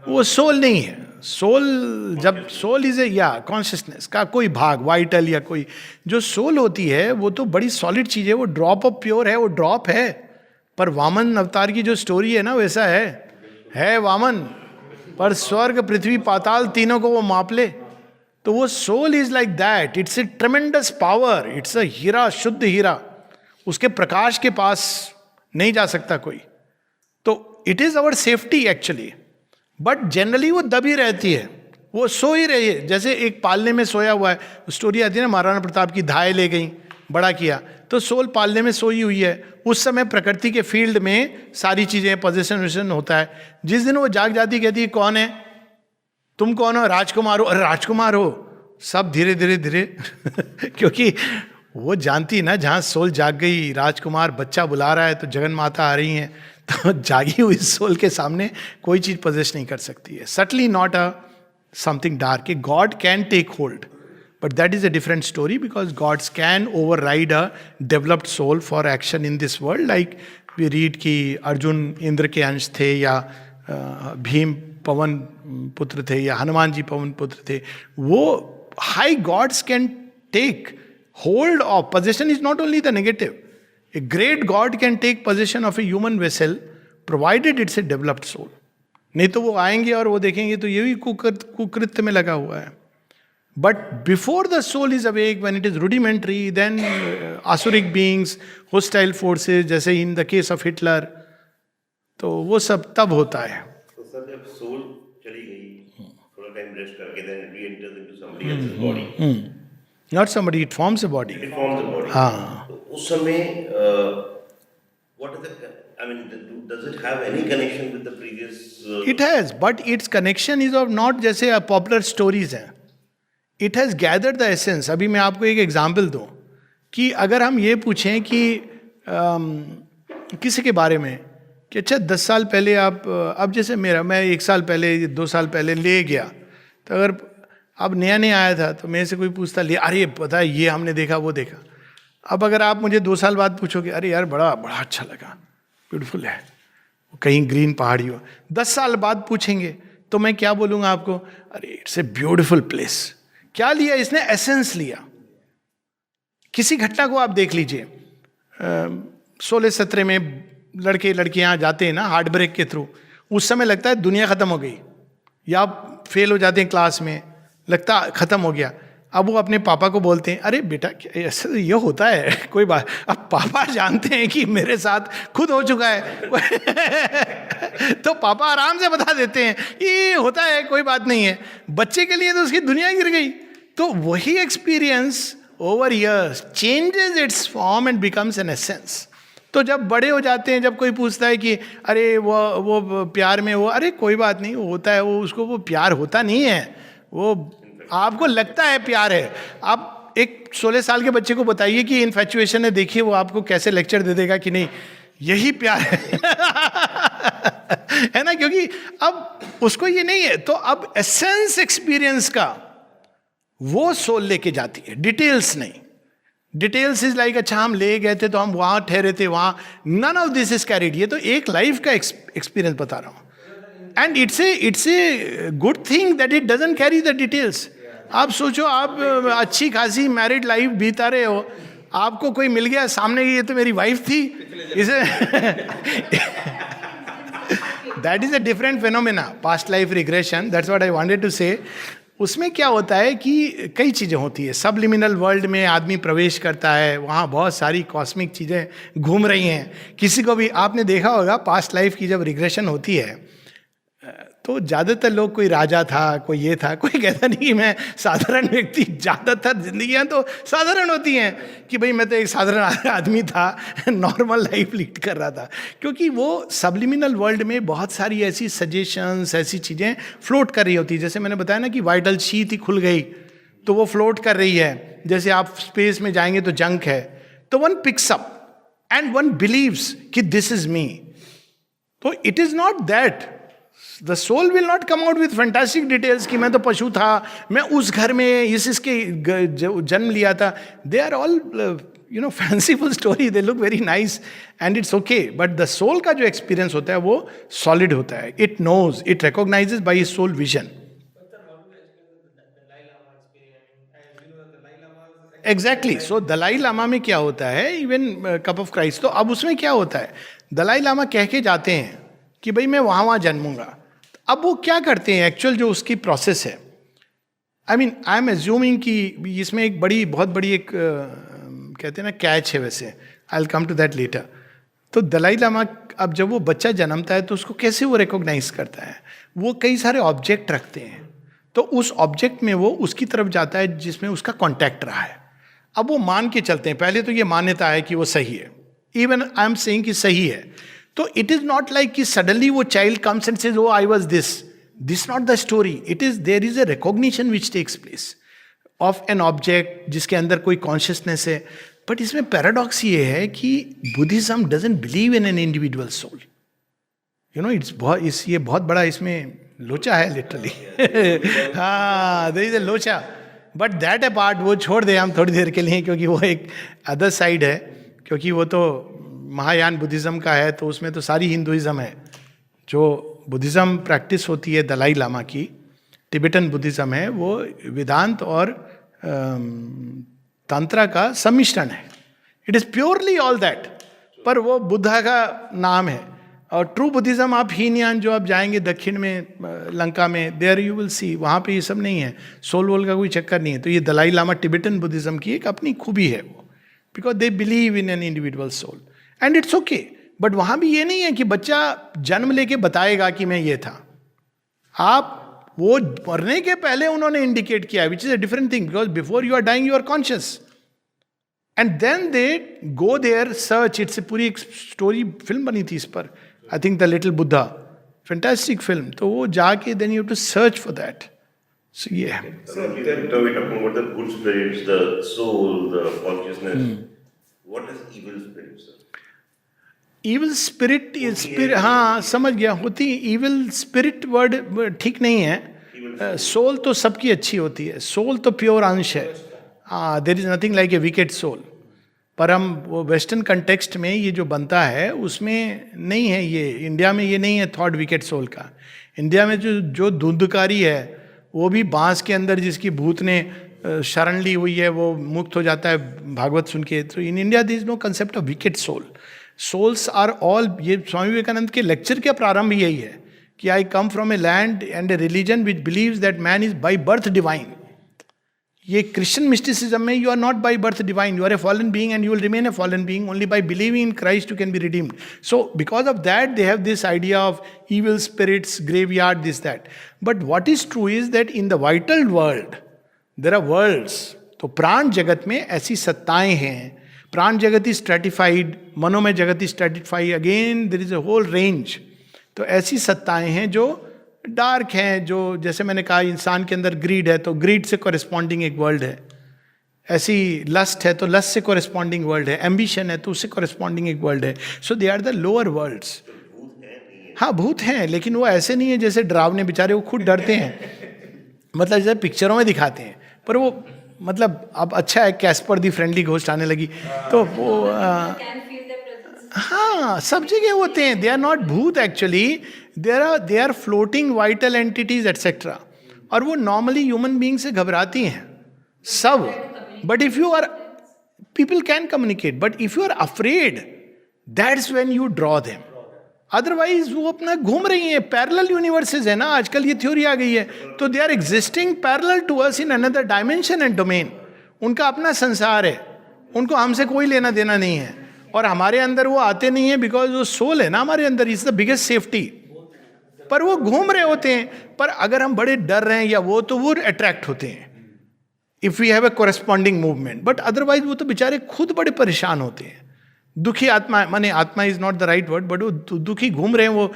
Speaker 1: वो soul नहीं है. Soul जब soul is a या consciousness का कोई भाग, vital या कोई जो सोल होती है वो तो बड़ी सॉलिड चीज है. वो ड्रॉप ऑफ प्योर है, वो ड्रॉप है. पर वामन अवतार की जो स्टोरी है ना वैसा है वामन. पर स्वर्ग पृथ्वी पाताल तीनों को वो माप ले. तो वो soul is like that. It's a tremendous power. It's a हीरा, शुद्ध हीरा. उसके प्रकाश के पास नहीं जा सकता कोई. तो it is our safety actually. But generally वो दबी रहती है, वो सो ही रही है. जैसे एक पालने में सोया हुआ है. स्टोरी आती है ना, महाराणा प्रताप की धाय ले गई, बड़ा किया. तो सोल पालने में सोई हुई है. उस समय प्रकृति के फील्ड में सारी चीजें पोजीशन विजन होता है. जिस दिन वो जाग जाती, कहती है कौन है तुम, कौन हो? राजकुमार हो. अरे राजकुमार हो. सब धीरे धीरे धीरे क्योंकि वो जानती ना, जहाँ सोल जाग गई, राजकुमार बच्चा बुला रहा है तो जगन माता आ रही हैं, तो जागी हुई सोल के सामने कोई चीज पोजेस नहीं कर सकती है. Subtly not a something dark. God can take hold, but that is a different story, because gods can override a developed soul for action in this world. Like we read कि अर्जुन इंद्र के अंश थे, या भीम पवन पुत्र थे, या हनुमान जी पवन पुत्र थे. वो high gods can take hold of possession is not only the negative. A great God can take possession of a human vessel provided it's a developed soul. नहीं तो वो आएंगे और वो देखेंगे तो ये भी कुकृत्य में लगा हुआ है. But before the soul is awake, when it is rudimentary, then asuric beings, hostile forces, जैसे in the case of Hitler, तो वो सब तब होता है.
Speaker 6: तो सर जब सोल चली गई, थोड़ा टाइम रेस्ट करके, then it re-enters into somebody else's body.
Speaker 1: Not somebody, it forms a body.
Speaker 6: It forms a body.
Speaker 1: हाँ.
Speaker 6: तो उस समय what is the, I mean, does it have any connection with the previous?
Speaker 1: It has, but its connection is of not जैसे popular stories हैं. It has gathered the essence. अभी मैं आपको एक एग्जाम्पल दूं कि अगर हम ये पूछें कि किसी के बारे में कि अच्छा 10 साल पहले आप, अब जैसे मैं 1 साल पहले 2 साल पहले ले गया, तो अगर अब नया नया आया था तो मेरे से कोई पूछता ले, अरे पता है ये हमने देखा वो देखा. अब अगर आप मुझे 2 साल बाद पूछोगे, अरे यार बड़ा बड़ा अच्छा लगा, ब्यूटीफुल है, कहीं ग्रीन पहाड़ी हो. 10 साल बाद पूछेंगे तो मैं क्या बोलूँगा आपको? अरे इट्स ए ब्यूटीफुल प्लेस. क्या लिया इसने? एसेंस लिया. किसी घटना को आप देख लीजिए, 16-17 में लड़के लड़कियाँ जाते हैं ना हार्ट ब्रेक के थ्रू. उस समय लगता है दुनिया ख़त्म हो गई, या आप फेल हो जाते हैं क्लास में, लगता ख़त्म हो गया. अब वो अपने पापा को बोलते हैं, अरे बेटा ऐसा ये होता है, कोई बात. अब पापा जानते हैं कि मेरे साथ खुद हो चुका है तो पापा आराम से बता देते हैं ये होता है, कोई बात नहीं है. बच्चे के लिए तो उसकी दुनिया गिर गई. तो वही experience over years changes it's form and becomes N essence. तो जब बड़े हो जाते हैं, जब कोई पूछता है कि अरे वो प्यार में वो, अरे कोई बात नहीं, वो होता है, वो उसको वो प्यार होता नहीं है, वो आपको लगता है प्यार है. आप एक 16 साल के बच्चे को बताइए कि इन्फैचुएशन है, देखिए वो आपको कैसे लेक्चर दे देगा कि नहीं यही प्यार है है ना, क्योंकि अब उसको ये नहीं है. तो अब एसेंस एक्सपीरियंस का वो सोल लेके जाती है, डिटेल्स नहीं. डिटेल्स इज लाइक अच्छा हम ले गए थे तो हम वहां ठहरे थे, वहां none of this is carried. ये तो एक लाइफ का एक्सपीरियंस बता रहा हूं. And it's a good thing that it doesn't carry the details. आप सोचो, आप अच्छी खासी मैरिड लाइफ बीता रहे हो, आपको कोई मिल गया सामने, ये तो मेरी वाइफ थी, इसे that is a different phenomena, past life regression. That's what I wanted to say. उसमें क्या होता है कि कई चीज़ें होती है. सबलिमिनल वर्ल्ड में आदमी प्रवेश करता है, वहाँ बहुत सारी कॉस्मिक चीज़ें घूम रही हैं. किसी को भी आपने देखा होगा पास्ट लाइफ की जब रिग्रेशन होती है तो ज़्यादातर लोग, कोई राजा था, कोई ये था, कोई कहता नहीं कि मैं साधारण व्यक्ति. ज़्यादातर जिंदगियां तो साधारण होती हैं कि भाई मैं तो एक साधारण आदमी था, नॉर्मल लाइफ लीड कर रहा था. क्योंकि वो सबलिमिनल वर्ल्ड में बहुत सारी ऐसी सजेशंस, ऐसी चीज़ें फ्लोट कर रही होती है. जैसे मैंने बताया ना कि वाइटल शीथ ही खुल गई तो वो फ्लोट कर रही है. जैसे आप स्पेस में जाएंगे तो जंक है, तो one picks up and one beliefs कि दिस इज मी. तो it is not that. The soul will not come out with fantastic details कि मैं तो पशु था, मैं उस घर में इसके जन्म लिया था. They are all fanciful story, they look very nice and it's okay. But the soul का जो experience होता है वो solid होता है. It knows, it recognizes by his soul vision. Exactly. So Dalai Lama में क्या होता है, इवन कप ऑफ क्राइस्ट, तो अब उसमें क्या होता है, दलाई लामा कह के जाते हैं कि भाई मैं वहाँ जन्मूंगा. अब वो क्या करते हैं, एक्चुअल जो उसकी प्रोसेस है, आई एम एज्यूमिंग कि इसमें एक बहुत बड़ी एक कहते हैं ना कैच है. वैसे I will come to that later. तो दलाई लामा अब जब वो बच्चा जन्मता है तो उसको कैसे वो रिकॉग्नाइज करता है, वो कई सारे ऑब्जेक्ट रखते हैं, तो उस ऑब्जेक्ट में वो उसकी तरफ जाता है जिसमें उसका कॉन्टैक्ट रहा है. अब वो मान के चलते हैं, पहले तो ये मान्यता है कि वो सही है, इवन आई एम सेइंग कि सही है. तो इट इज नॉट लाइक कि सडनली वो child comes and says oh I was this not the story. It is there is a recognition which takes place of an object जिसके अंदर कोई consciousness है. बट इसमें पैराडॉक्स ये है कि Buddhism doesn't believe in an individual soul. ये बहुत बड़ा इसमें लोचा है लिटरली. हाँ, देयर इज अ लोचा. बट दैट ए पार्ट वो छोड़ दे हम थोड़ी देर के लिए, क्योंकि वो एक अदर साइड है, क्योंकि वो तो महायान बुद्धिज़्म का है, तो उसमें तो सारी हिंदुइज़्म है. जो बुद्धिज़्म प्रैक्टिस होती है दलाई लामा की, टिबेटन बुद्धिज़्म है, वो वेदांत और तंत्रा का सम्मिश्रण है. It is purely all that, पर वो बुद्धा का नाम है. और ट्रू बुद्धिज़्म आप हीनयान जो आप जाएंगे दक्षिण में, लंका में, देयर यू विल सी, वहाँ पे ये सब नहीं है, सोल वोल का कोई चक्कर नहीं है. तो ये दलाई लामा टिबेटन बुद्धिज़्म की एक अपनी खूबी है वो, because they believe in an individual soul and it's okay. But वहाँ भी ये नहीं है कि बच्चा जन्म लेके बताएगा कि मैं ये था. आप वो मरने के पहले उन्होंने इंडिकेट किया, which is a different thing, because before you are dying you are conscious and then they go there search. It's पूरी एक स्टोरी फिल्म बनी थी इस पर, I think the little Buddha, fantastic film. तो वो जाके then you have to search for that. So ये है.
Speaker 6: So we're talking about the good spirits, the soul, the consciousness. What is evil spirit, sir?
Speaker 1: Evil spirit is spirit, हाँ समझ गया. होती evil spirit word ठीक नहीं है. Soul तो सबकी अच्छी होती है, सोल तो प्योर अंश है. हाँ, there is nothing like a wicked soul. पर हम वो वेस्टर्न कंटेक्स्ट में ये जो बनता है उसमें नहीं है, ये इंडिया में ये नहीं है थॉट विकेट सोल का. इंडिया में जो धुंधकारी है वो भी बांस के अंदर जिसकी भूत ने शरण ली हुई है वो मुक्त हो जाता है भागवत सुन के. तो in India there is no concept of wicked soul. Souls are all, ये स्वामी विवेकानंद के लेक्चर के प्रारंभ यही है कि I come from a land and a religion which believes that man is by birth divine. ये क्रिश्चियन मिस्टिसिज्म में you are not by birth divine, you are a fallen being and you will remain a fallen being. Only by believing in Christ you can be redeemed. So because of that they have this idea of evil spirits, graveyard, this that. But what is true is that in the vital world there are worlds. तो प्राण जगत में ऐसी सत्ताएं हैं. प्राण जगत is stratified, मनोमय जगत is stratified, again there is a whole range. तो ऐसी सत्ताएं हैं जो डार्क हैं, जो जैसे मैंने कहा इंसान के अंदर ग्रीड है तो ग्रीड से कॉरेस्पॉन्डिंग एक वर्ल्ड है. ऐसी लस्ट है तो लस्ट से कॉरेस्पॉन्डिंग वर्ल्ड है. एम्बिशन है तो उससे कॉरेस्पॉन्डिंग एक वर्ल्ड है. So they are the lower worlds. हाँ भूत हैं, लेकिन वो ऐसे नहीं है जैसे डरावने, बेचारे वो खुद डरते हैं, मतलब जैसे पिक्चरों में दिखाते हैं. पर वो मतलब अब अच्छा है, कैस्पर दी फ्रेंडली घोस्ट आने लगी तो वो हाँ सब जगह होते हैं. दे आर नॉट भूत actually, they are floating vital entities etcetera. और वो नॉर्मली ह्यूमन बीइंग से घबराती हैं सब. But if you are, people can communicate, but if you are afraid that's when you draw them. Otherwise वो अपना घूम रही हैं. पैरेलल यूनिवर्सेस है ना आजकल, ये थ्योरी आ गई है. तो they are existing parallel to us in another dimension and domain. उनका अपना संसार है, उनको हमसे कोई लेना देना नहीं है. और हमारे अंदर वो आते नहीं है बिकॉज वो सोल है ना हमारे अंदर, इज द बिगेस्ट सेफ्टी. पर वो घूम रहे होते हैं. पर अगर हम बड़े डर रहे हैं या वो, तो वो अट्रैक्ट होते हैं if we have a corresponding movement. But otherwise वो तो बेचारे खुद बड़े परेशान होते हैं. दुखी आत्मा, माने आत्मा is not the right word, but वो दुखी घूम रहे हैं. वो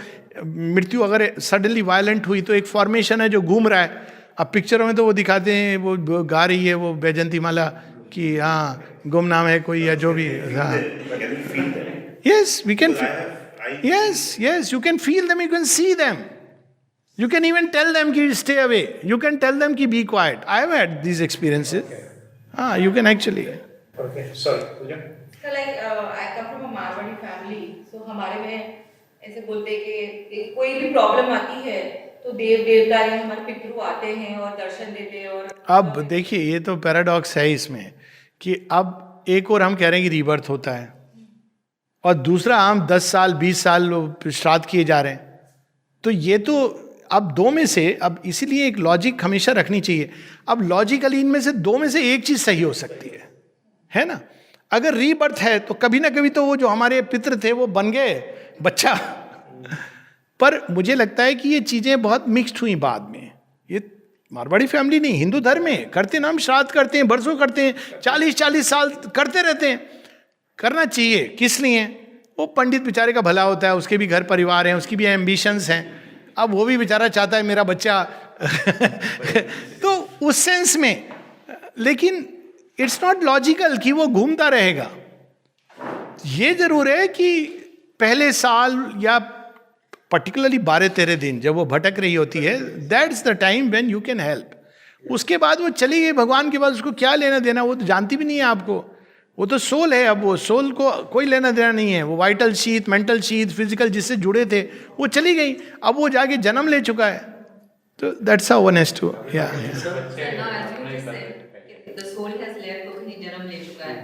Speaker 1: मृत्यु अगर सडनली वायलेंट हुई तो एक फॉर्मेशन है जो घूम रहा है. अब पिक्चरों में तो वो दिखाते हैं वो गा रही है वो बैजंती माला कि हाँ गुमनाम है कोई या जो भी. हाँ yes we can, yes you can feel them, you can see them, you can even tell them ki stay away, you can tell them ki be quiet. I have had these experiences. You can actually.
Speaker 4: Okay, sorry, Pooja.
Speaker 7: So like I come from a Marwadi family, so हमारे में ऐसे बोलते हैं कि कोई भी problem आती है तो देव देवता या हमारे पितृ आते हैं और दर्शन देते हैं और
Speaker 1: अब देखिए ये तो पैराडॉक्स है इसमें कि अब एक और हम कह रहे हैं कि रीबर्थ होता है और दूसरा हम 10 साल 20 साल श्राद्ध किए जा रहे हैं, तो ये तो अब दो में से, अब इसीलिए एक लॉजिक हमेशा रखनी चाहिए. अब लॉजिकली इनमें से दो में से एक चीज सही हो सकती है ना. अगर रीबर्थ है तो कभी ना कभी तो वो जो हमारे पितृ थे वो बन गए बच्चा. पर मुझे लगता है कि ये चीजें बहुत मिक्स्ड हुई बाद में. ये मारवाड़ी फैमिली नहीं, हिंदू धर्म में करते ना, हम श्राद्ध करते हैं, बरसों करते हैं, 40-40 साल करते रहते हैं. करना चाहिए, किस लिए? वो पंडित बेचारे का भला होता है, उसके भी घर परिवार हैं, उसकी भी एम्बिशंस हैं. अब वो भी बेचारा चाहता है मेरा बच्चा तो उस सेंस में, लेकिन इट्स नॉट लॉजिकल कि वो घूमता रहेगा. ये जरूर है कि पहले साल या पर्टिकुलरली 12-13 दिन जब वो भटक रही होती है, that's the time when you can help. उसके बाद वो चली गई भगवान के पास, उसको क्या लेना देना, वो तो जानती भी नहीं है आपको. वो तो सोल है, अब वो सोल को कोई लेना देना नहीं है. वो vital sheath, mental sheath, physical जिससे जुड़े थे वो चली गई, अब वो जाके जन्म ले चुका है. तो that's how one has to. या
Speaker 7: now as you just said, the soul has left तो कहीं जन्म ले चुका है,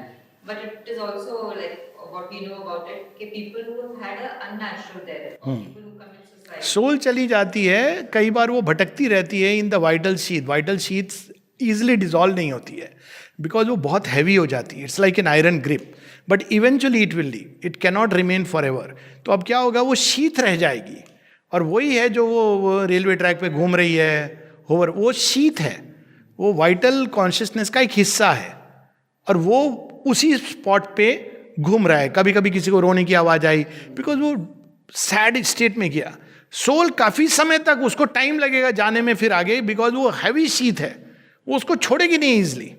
Speaker 7: but it is also like what we know about it कि people who have had a unnatural death, or people who commit suicide.
Speaker 1: Soul चली जाती है, कई बार वो भटकती रहती है in the vital sheath. Vital sheath easily dissolve नहीं होती है बिकॉज वो बहुत हैवी हो जाती है. It's like an iron grip, but eventually it will leave, it cannot remain for ever. तो अब क्या होगा, वो शीथ रह जाएगी. और वही है जो वो रेलवे ट्रैक पे घूम रही है, होवर, वो शीथ है, वो वाइटल कॉन्शियसनेस का एक हिस्सा है और वो उसी स्पॉट पे घूम रहा है. कभी कभी किसी को रोने की आवाज आई बिकॉज वो सैड स्टेट में गया. सोल काफी समय तक उसको टाइम लगेगा जाने में फिर आगे, बिकॉज वो हैवी शीथ है, वो उसको छोड़ेगी नहीं इजिली.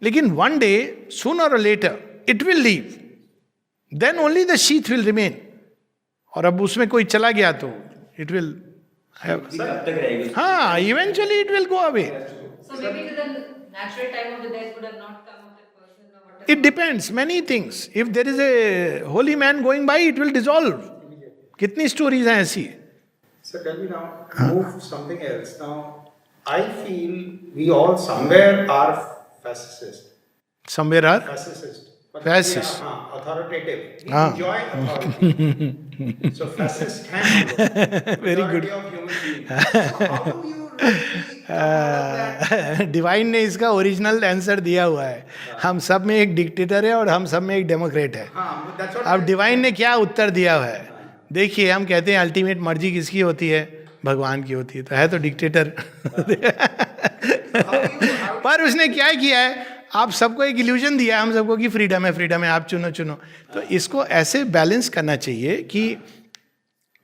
Speaker 1: लेकिन वन डे सूनर और later it will leave, then only the sheath will remain. और अब उसमें कोई चला गया तो इट विल हाँ, eventually it will go away.
Speaker 7: So maybe the natural time of the death would have not come of that person or whatever.
Speaker 1: It depends, many things. If there is a holy man going by, it will dissolve. कितनी stories हैं ऐसी.
Speaker 4: So tell me now, move something else. Now, I feel we all somewhere are fascist.
Speaker 1: Somewhere are
Speaker 4: Fascist. But
Speaker 1: Fascist.
Speaker 4: we are, authoritative. We
Speaker 1: हाँ.
Speaker 4: enjoy authority. So fascist हैं हम लोग.
Speaker 1: Very good.
Speaker 4: Majority of human beings. So how do you really come out of that?
Speaker 1: Divine ने इसका original answer दिया हुआ है. हम सब में एक डिक्टेटर है और हम सब में एक डेमोक्रेट है.
Speaker 4: हाँ, that's what
Speaker 1: अब डिवाइन ने क्या उत्तर दिया हुआ है देखिए. हम कहते हैं अल्टीमेट मर्जी किसकी होती है, भगवान की होती है, तो है तो डिक्टेटर. पर उसने क्या किया है, आप सबको एक इल्यूजन दिया है हम सबको कि फ्रीडम है, फ्रीडम है, आप चुनो चुनो. तो इसको ऐसे बैलेंस करना चाहिए कि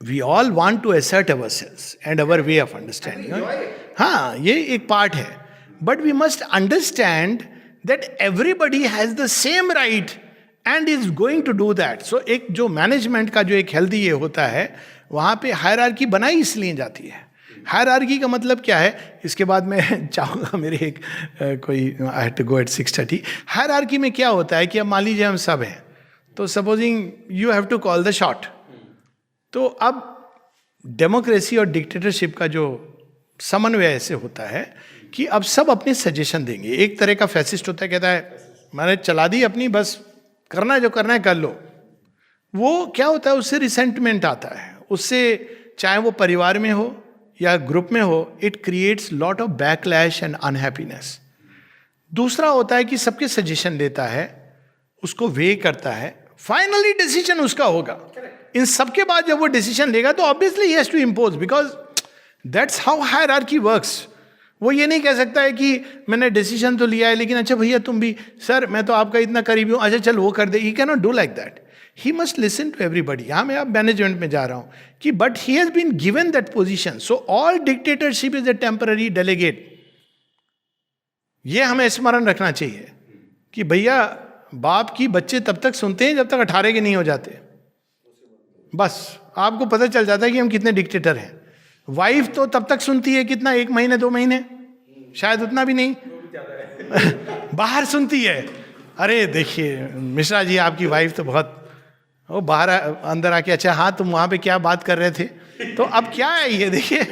Speaker 1: we all want to assert ourselves and our way of understanding. हाँ, ये एक पार्ट है, but we must understand that everybody has the same right and is going to do that. So एक जो मैनेजमेंट का जो एक हेल्दी ये होता है, वहाँ पे हायरार्की बनाई इसलिए जाती है. हायरार्की का मतलब क्या है, इसके बाद मैं चाहूँगा मेरे एक कोई I had to go at 6:30. Hierarchy में क्या होता है कि अब मान लीजिए हम सब हैं, तो supposing you have to call the shot. तो अब डेमोक्रेसी और डिक्टेटरशिप का जो समन्वय ऐसे होता है कि अब सब अपने सजेशन देंगे. एक तरह का फैसिस्ट होता है, कहता है मैंने चला दी अपनी, बस करना है जो करना है कर लो. वो क्या होता है, उससे रिसेंटमेंट आता है, उससे चाहे वो परिवार में हो या ग्रुप में हो, it creates lot of backlash and unhappiness. दूसरा होता है कि सबके सजेशन लेता है, उसको वे करता है, फाइनली डिसीजन उसका होगा. इन सबके बाद जब वो डिसीजन लेगा तो obviously he has to impose, because that's how hierarchy works. वो ये नहीं कह सकता है कि मैंने डिसीजन तो लिया है लेकिन अच्छा भैया तुम भी, सर मैं तो आपका इतना करीबी हूँ, अच्छा चल वो कर दे. He can not do like that. He must listen to everybody. यहाँ मैं अब मैनेजमेंट में जा रहा हूँ कि but he has been given that position. So all dictatorship is a temporary delegate. ये हमें स्मरण रखना चाहिए कि भैया बाप की बच्चे तब तक सुनते हैं जब तक 18 के नहीं हो जाते. बस आपको पता चल जाता है कि हम कितने डिक्टेटर हैं. वाइफ तो तब तक सुनती है कितना, 1 महीने 2 महीने, शायद उतना भी नहीं. बाहर सुनती है, अरे देखिए मिश्रा जी, आपकी वाइफ तो बहुत, वो बाहर अंदर आके, अच्छा हाँ तुम वहाँ पे क्या बात कर रहे थे, तो अब क्या है ये देखिए।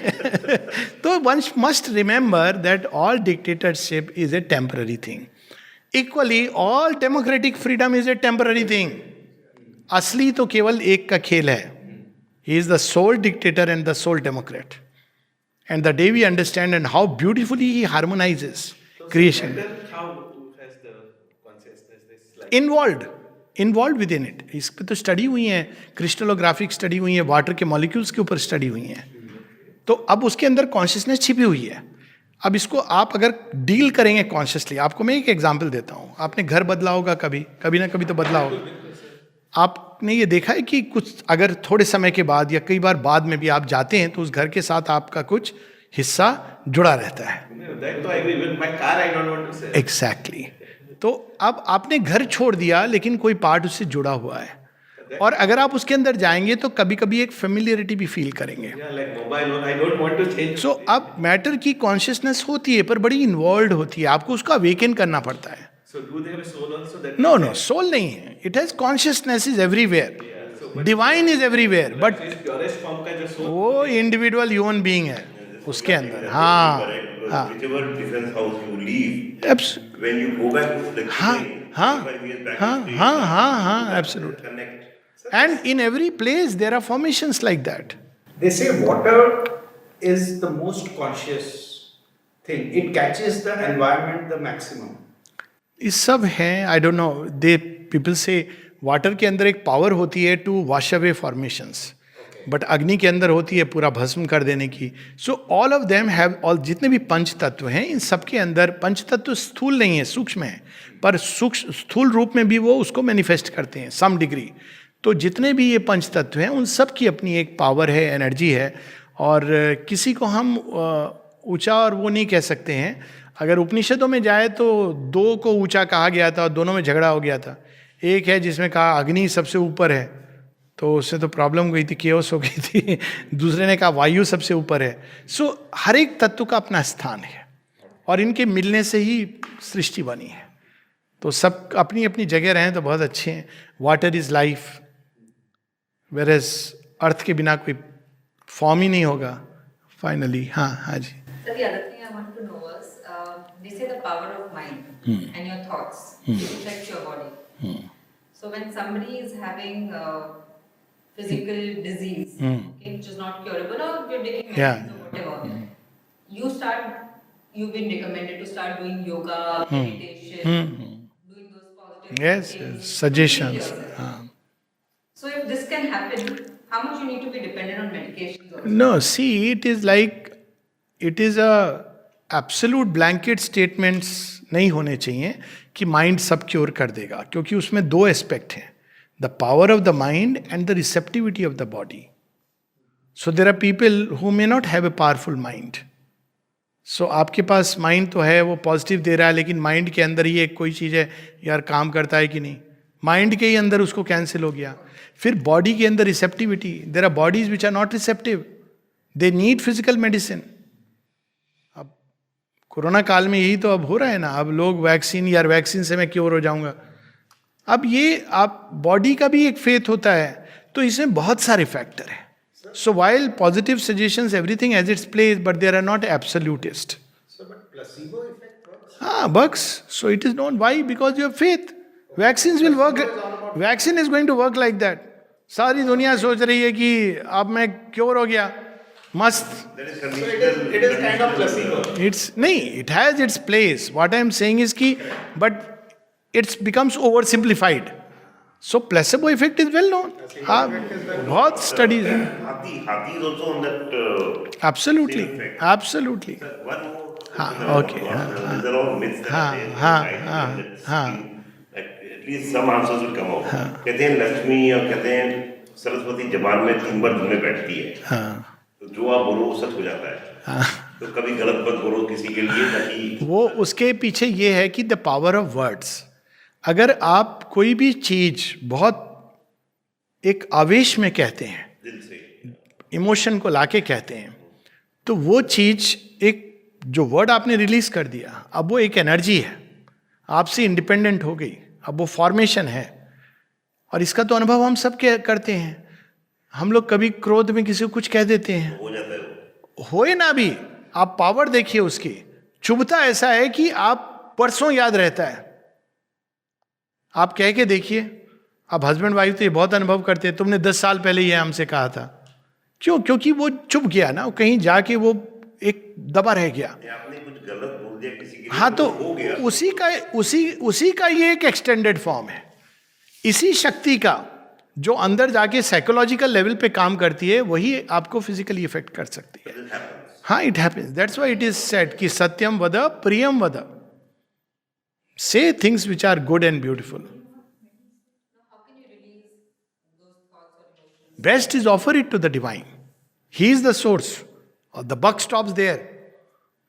Speaker 1: तो one must remember that all dictatorship is a temporary thing, equally all democratic freedom is a temporary thing. असली तो केवल एक का खेल है, he is the sole dictator and the sole democrat, and the day we understand and how beautifully he harmonizes creation,
Speaker 2: How has the consciousness this like?
Speaker 1: Involve with in it. इस पे तो स्टडी हुई है, crystallographic study हुई है, water के molecules के ऊपर स्टडी हुई है। तो अब उसके अंदर कॉन्शियसनेस छिपी हुई है। अब इसको आप अगर डील करेंगे कॉन्शियसली, आपको मैं एक एग्जांपल देता हूँ, आपने घर बदला होगा, कभी ना कभी तो बदला होगा। आपने ये देखा है कि कुछ अगर थोड़े समय के बाद या कई बार बाद में भी आप जाते हैं तो उस घर के साथ आपका कुछ हिस्सा जुड़ा रहता है।
Speaker 2: That I agree with. My car I don't want to sell.
Speaker 1: Exactly तो अब आपने घर छोड़ दिया लेकिन कोई पार्ट उससे जुड़ा हुआ है, और अगर आप उसके अंदर जाएंगे तो कभी कभी एक फेमिलियरिटी भी फील करेंगे।
Speaker 2: Yeah, like mobile phone, I don't want to change.
Speaker 1: सो अब मैटर की कॉन्शियसनेस होती है पर बड़ी इन्वॉल्व होती है, आपको उसको अवेकन करना पड़ता है।
Speaker 2: So do they have a soul also? That
Speaker 1: no soul नहीं है, it has consciousness is everywhere, divine is everywhere, but
Speaker 2: इस purest form का जो soul.
Speaker 1: वो इंडिविजुअल ह्यूमन बीइंग है उसके अंदर। हाँ हाँ
Speaker 6: Whichever defense house you leave,
Speaker 1: Abs-
Speaker 6: when you go back to the
Speaker 1: हाँ हाँ
Speaker 6: 5 years back,
Speaker 1: हाँ
Speaker 6: you stay,
Speaker 1: हाँ हाँ हाँ absolutely.
Speaker 6: connect.
Speaker 1: And in every place there are formations like that.
Speaker 4: They say water is the most conscious thing. It catches the environment the maximum.
Speaker 1: इस सब हैं, I don't know, they people say water के अंदर एक power होती है to wash away formations, but अग्नि के अंदर होती है पूरा भस्म कर देने की। So all of them have, all जितने भी पंच तत्व हैं इन सब के अंदर, पंच तत्व स्थूल नहीं है, सूक्ष्म है, पर सूक्ष्म स्थूल रूप में भी वो उसको मैनिफेस्ट करते हैं सम डिग्री। तो जितने भी ये पंच तत्व हैं उन सब की अपनी एक पावर है, एनर्जी है, और किसी को हम ऊंचा और वो नहीं कह सकते हैं। अगर उपनिषदों में जाए तो दो को ऊंचा कहा गया था और दोनों में झगड़ा हो गया था। एक है जिसमें कहा अग्नि सबसे ऊपर है, तो उससे तो प्रॉब्लम हुई थी, केओस हो गई थी। दूसरे ने कहा वायु सबसे ऊपर है। सो हर एक तत्व का अपना स्थान है और इनके मिलने से ही सृष्टि बनी है। तो सब अपनी अपनी जगह रहें तो बहुत अच्छे हैं। वाटर इज लाइफ, वेरएज अर्थ के बिना कोई फॉर्म ही नहीं होगा फाइनली। हाँ जी।
Speaker 7: So the other thing I wanted to know was, they say the power of mind and your thoughts affect your body. So when somebody is having physical disease, okay, which is not curable, or you're taking medicines or whatever, you've been recommended to start doing yoga, meditation, doing those positive
Speaker 1: Yes,
Speaker 7: things,
Speaker 1: suggestions.
Speaker 7: to heal yourself. So if this can happen, how much you need to be dependent on medications also?
Speaker 1: No, see, it is a absolute blanket statements नहीं होने चाहिए कि mind सब cure कर देगा, क्योंकि उसमें दो एस्पेक्ट हैं, the power of the mind and the receptivity of the body. So there are people who may not have a powerful mind. सो आपके पास माइंड तो है, वो पॉजिटिव दे रहा है, लेकिन माइंड के अंदर ही एक कोई चीज़ है, यार काम करता है कि नहीं, माइंड के ही अंदर उसको कैंसिल हो गया. फिर बॉडी के अंदर receptivity, there are bodies which are not receptive, they need physical medicine. अब कोरोना काल में यही तो अब हो रहा है ना, अब लोग वैक्सीन, यार वैक्सीन से मैं क्योर हो जाऊंगा. अब ये आप बॉडी का भी एक फेथ होता है, तो इसमें बहुत सारे फैक्टर हैं. So while positive suggestions, everything has its place, but they are not absolutist.
Speaker 4: So, but placebo effect works.
Speaker 1: Works. So it is known. Why? Because you have faith. Vaccines will work. Vaccine is going to work like that. सारी दुनिया सोच रही है कि अब मैं cure हो गया, मस्त.
Speaker 6: That is
Speaker 4: So
Speaker 6: conditional.
Speaker 4: it is kind of placebo.
Speaker 1: It's नहीं. It has its place. What I am saying is कि, but it becomes oversimplified. So placebo effect is well known. हाँ, बहुत studies हैं.
Speaker 6: Hathi is also on that.
Speaker 1: Absolutely,
Speaker 6: same effect.
Speaker 1: absolutely.
Speaker 6: One more.
Speaker 1: हाँ, okay, हाँ,
Speaker 6: These are all myths that
Speaker 1: हाँ,
Speaker 6: are there.
Speaker 1: हाँ,
Speaker 6: Right?
Speaker 1: हाँ,
Speaker 6: That's
Speaker 1: हाँ.
Speaker 6: At least some answers will come out. कहते हैं लक्ष्मी, और कहते हैं सरस्वती जबान में 3 बार जुड़ने बैठती है.
Speaker 1: हाँ.
Speaker 6: तो जो आप बोलो वो सच हो जाता है. तो कभी गलत मत बोलो किसी के लिए, ताकि
Speaker 1: वो उसके पीछे ये है कि द पावर ऑफ वर्ड्स. अगर आप कोई भी चीज बहुत एक आवेश में कहते हैं,
Speaker 6: दिल से.
Speaker 1: इमोशन को लाके कहते हैं, तो वो चीज, एक जो वर्ड आपने रिलीज कर दिया, अब वो एक एनर्जी है, आपसे इंडिपेंडेंट हो गई. अब वो फॉर्मेशन है, और इसका तो अनुभव हम सब करते हैं। हम लोग कभी क्रोध में किसी को कुछ कह देते हैं,
Speaker 6: हो जाता है वो।
Speaker 1: होए ना भी, आप पावर देखिए उसकी, चुभता ऐसा है कि आप परसों याद रहता है। आप कह के देखिए, आप हस्बैंड वाइफ तो ये बहुत अनुभव करते हैं, तुमने 10 साल पहले ये हमसे कहा था। क्यों? क्योंकि वो चुभ गया ना, कहीं जाके वो एक दबा रह गया।
Speaker 6: या आपने कुछ गलत बोल दिया किसी के लिए,
Speaker 1: हाँ, तो
Speaker 6: हो गया।
Speaker 1: उसी का ये एक एक्सटेंडेड फॉर्म है। इसी शक्ति का जो अंदर जाके साइकोलॉजिकल लेवल पे काम करती है, वही आपको फिजिकली इफेक्ट कर सकती है।
Speaker 6: It happens.
Speaker 1: हाँ, it happens. That's why it is said कि सत्यम वद प्रियम वद, say things which are good and beautiful.
Speaker 7: How can you release those thoughts or emotions?
Speaker 1: Best is offer it to the divine, he is the source, और the buck stops there.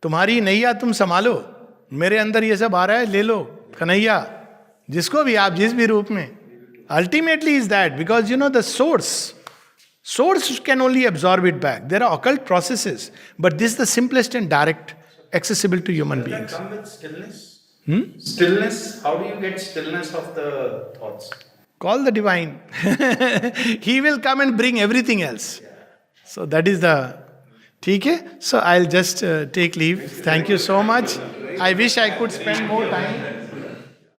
Speaker 1: तुम्हारी नैया तुम संभालो, मेरे अंदर ये सब आ रहा है, ले लो कन्हैया, जिसको भी आप जिस भी रूप में। Ultimately is that, because you know the source can only absorb it back. There are occult processes, but this is the simplest and direct accessible to human
Speaker 4: Does that
Speaker 1: beings.
Speaker 4: come with stillness? Stillness, how do you get stillness of the thoughts?
Speaker 1: Call the divine. He will come and bring everything else. So that is the. ठीक है? So I'll just take leave. Thank you so much. I wish I could spend more time.